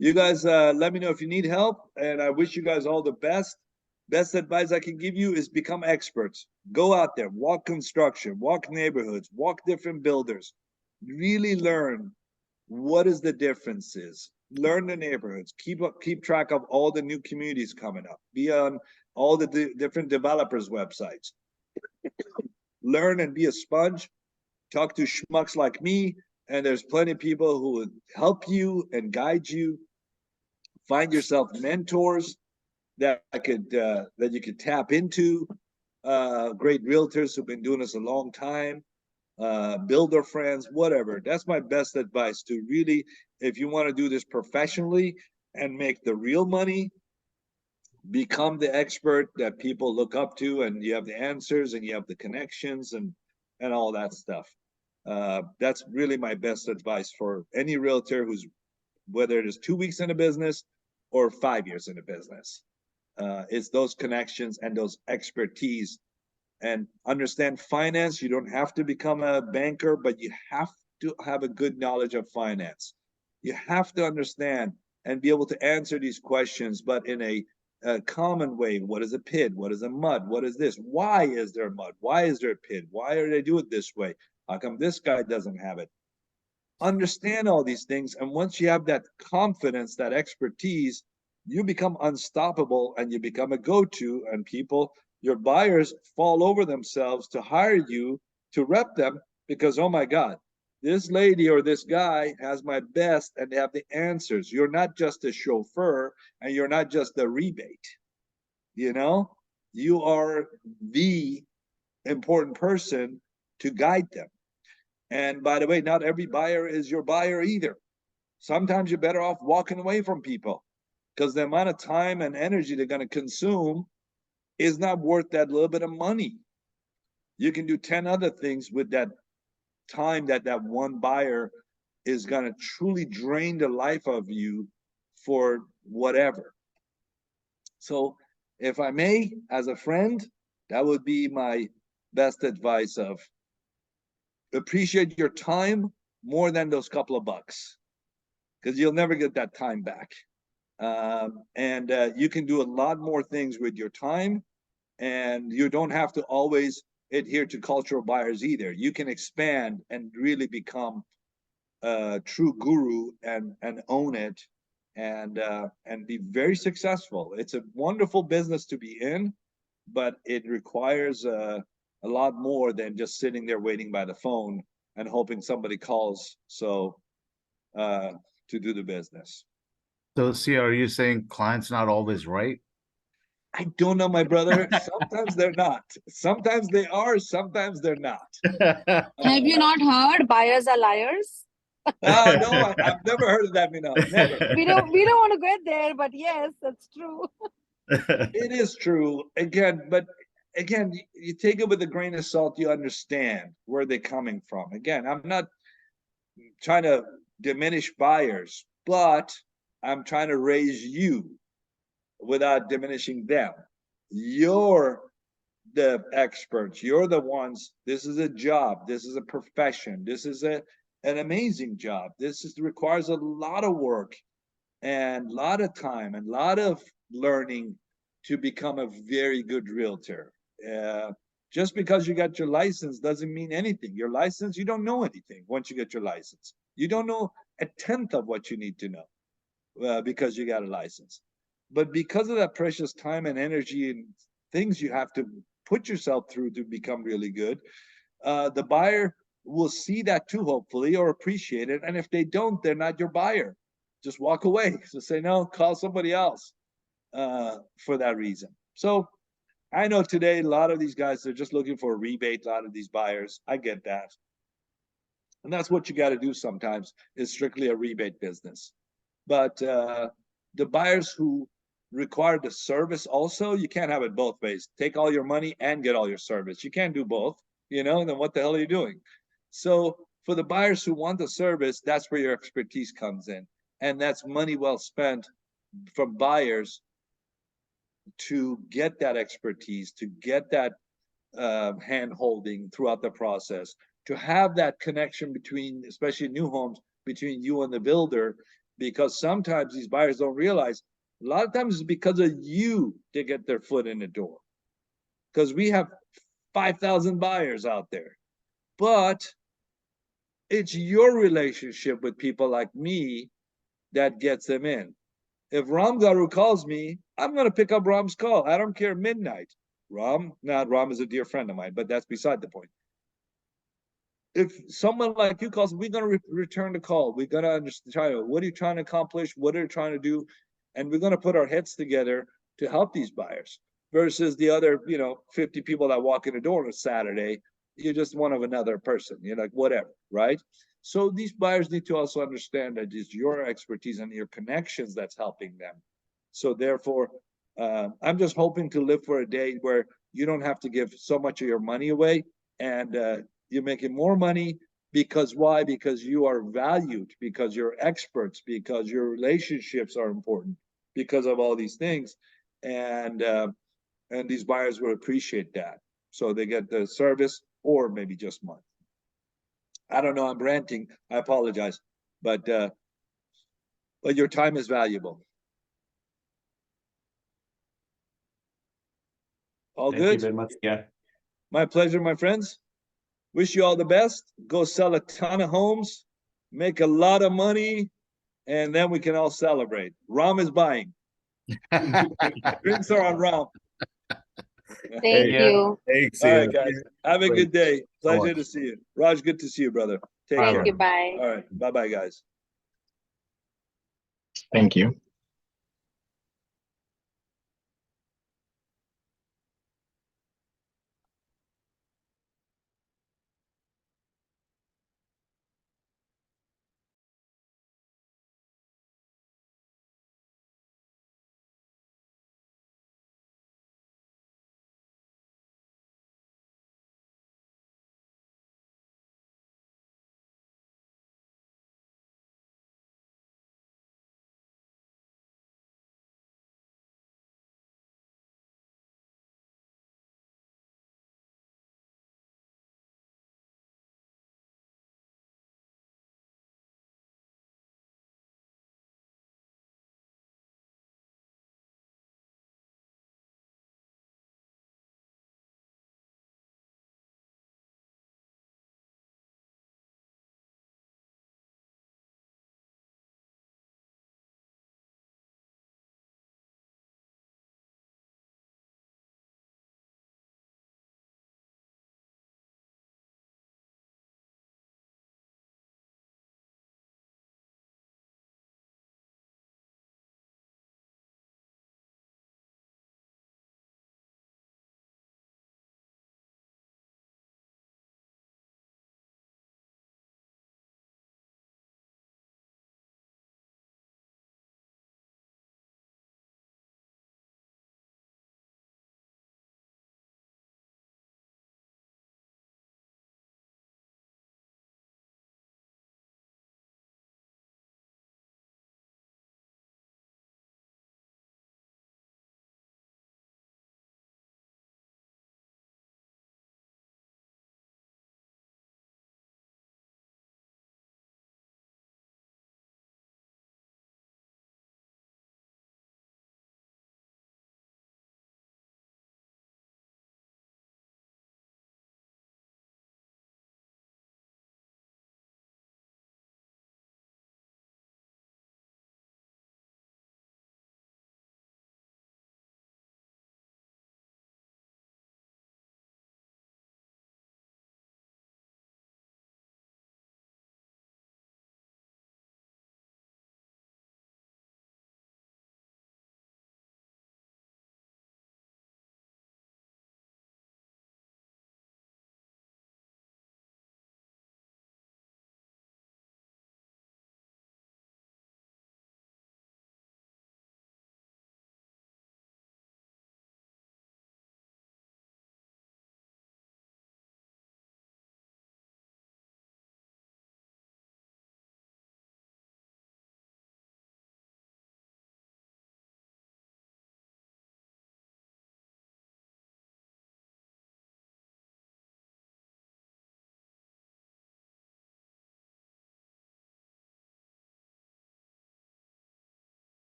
You guys let me know if you need help, and I wish you guys all the best. Best advice I can give you is become experts. Go out there, walk construction, walk neighborhoods, walk different builders. Really learn what is the differences. Learn the neighborhoods. Keep track of all the new communities coming up. Be on all the different developers' websites. Learn and be a sponge. Talk to schmucks like me, and there's plenty of people who will help you and guide you. Find yourself mentors that you could tap into. Great realtors who've been doing this a long time. Builder friends, whatever. That's my best advice. To really, if you want to do this professionally and make the real money, become the expert that people look up to, and you have the answers and you have the connections and all that stuff. That's really my best advice for any realtor who's, whether it is 2 weeks in a business or 5 years in a business. It's those connections and those expertise. And understand finance. You don't have to become a banker, but you have to have a good knowledge of finance. You have to understand and be able to answer these questions, but in a common way. What is a pit? What is a mud? What is this? Why is there mud? Why is there a pit? Why are they doing it this way? How come this guy doesn't have it? Understand all these things. And once you have that confidence, that expertise, you become unstoppable and you become a go-to, and people, your buyers, fall over themselves to hire you to rep them, because, oh my God, this lady or this guy has my best and they have the answers. You're not just a chauffeur and you're not just a rebate. You know, you are the important person to guide them. And by the way, not every buyer is your buyer either. Sometimes you're better off walking away from people, because the amount of time and energy they're going to consume is not worth that little bit of money. You can do 10 other things with that time that one buyer is going to truly drain the life of you for whatever. So if I may, as a friend, that would be my best advice: of appreciate your time more than those couple of bucks, because you'll never get that time back. And you can do a lot more things with your time, and you don't have to always adhere to cultural buyers either. You can expand and really become a true guru and own it, and be very successful. It's a wonderful business to be in, but it requires a lot more than just sitting there waiting by the phone and hoping somebody calls to do the business. So, see, are you saying clients not always right? I don't know, my brother. Sometimes they're not. Sometimes they are. Sometimes they're not. Have you not heard buyers are liars? No, I've never heard of that, Minas. Never. We don't want to get there, but yes, that's true. It is true. But again, you take it with a grain of salt. You understand where they're coming from. Again, I'm not trying to diminish buyers, but I'm trying to raise you without diminishing them. You're the experts. You're the ones. This is a job. This is a profession. This is an amazing job. Requires a lot of work and a lot of time and a lot of learning to become a very good realtor. Just because you got your license doesn't mean anything. Your license, you don't know anything once you get your license. You don't know a tenth of what you need to know because you got a license. But because of that precious time and energy and things you have to put yourself through to become really good, the buyer will see that too, hopefully, or appreciate it. And if they don't, they're not your buyer. Just walk away. So say, no, call somebody else for that reason. So I know today, a lot of these guys, they're just looking for a rebate, a lot of these buyers. I get that. And that's what you got to do sometimes, is strictly a rebate business. But the buyers who require the service also, you can't have it both ways. Take all your money and get all your service. You can't do both, you know, then what the hell are you doing? So for the buyers who want the service, that's where your expertise comes in. And that's money well spent from buyers to get that expertise, to get that hand holding throughout the process, to have that connection between, especially new homes, between you and the builder, because sometimes these buyers don't realize, a lot of times it's because of you to get their foot in the door. Because we have 5,000 buyers out there, but it's your relationship with people like me that gets them in. If Ram Garu calls me, I'm going to pick up Ram's call. I don't care midnight. Ram is a dear friend of mine, but that's beside the point. If someone like you calls, we're going to return the call. We're going to understand, what are you trying to accomplish? What are you trying to do? And we're going to put our heads together to help these buyers versus the other, 50 people that walk in the door on a Saturday. You're just one of another person. You're like, whatever, right? So these buyers need to also understand that it's your expertise and your connections that's helping them. So therefore, I'm just hoping to live for a day where you don't have to give so much of your money away, and you're making more money. Because why? Because you are valued, because you're experts, because your relationships are important, because of all these things. And these buyers will appreciate that. So they get the service or maybe just money. I don't know, I'm ranting, I apologize, but your time is valuable. All Thank good? you very much. Yeah. My pleasure, my friends. Wish you all the best. Go sell a ton of homes, make a lot of money, and then we can all celebrate. Ram is buying. Drinks are on Ram. Thank you. Thanks. All right, guys. Have a Great. good day. Pleasure much. to see you. Raj, good to see you, brother. Take Thank care. you. Bye. All right. Bye-bye, guys. Thank you.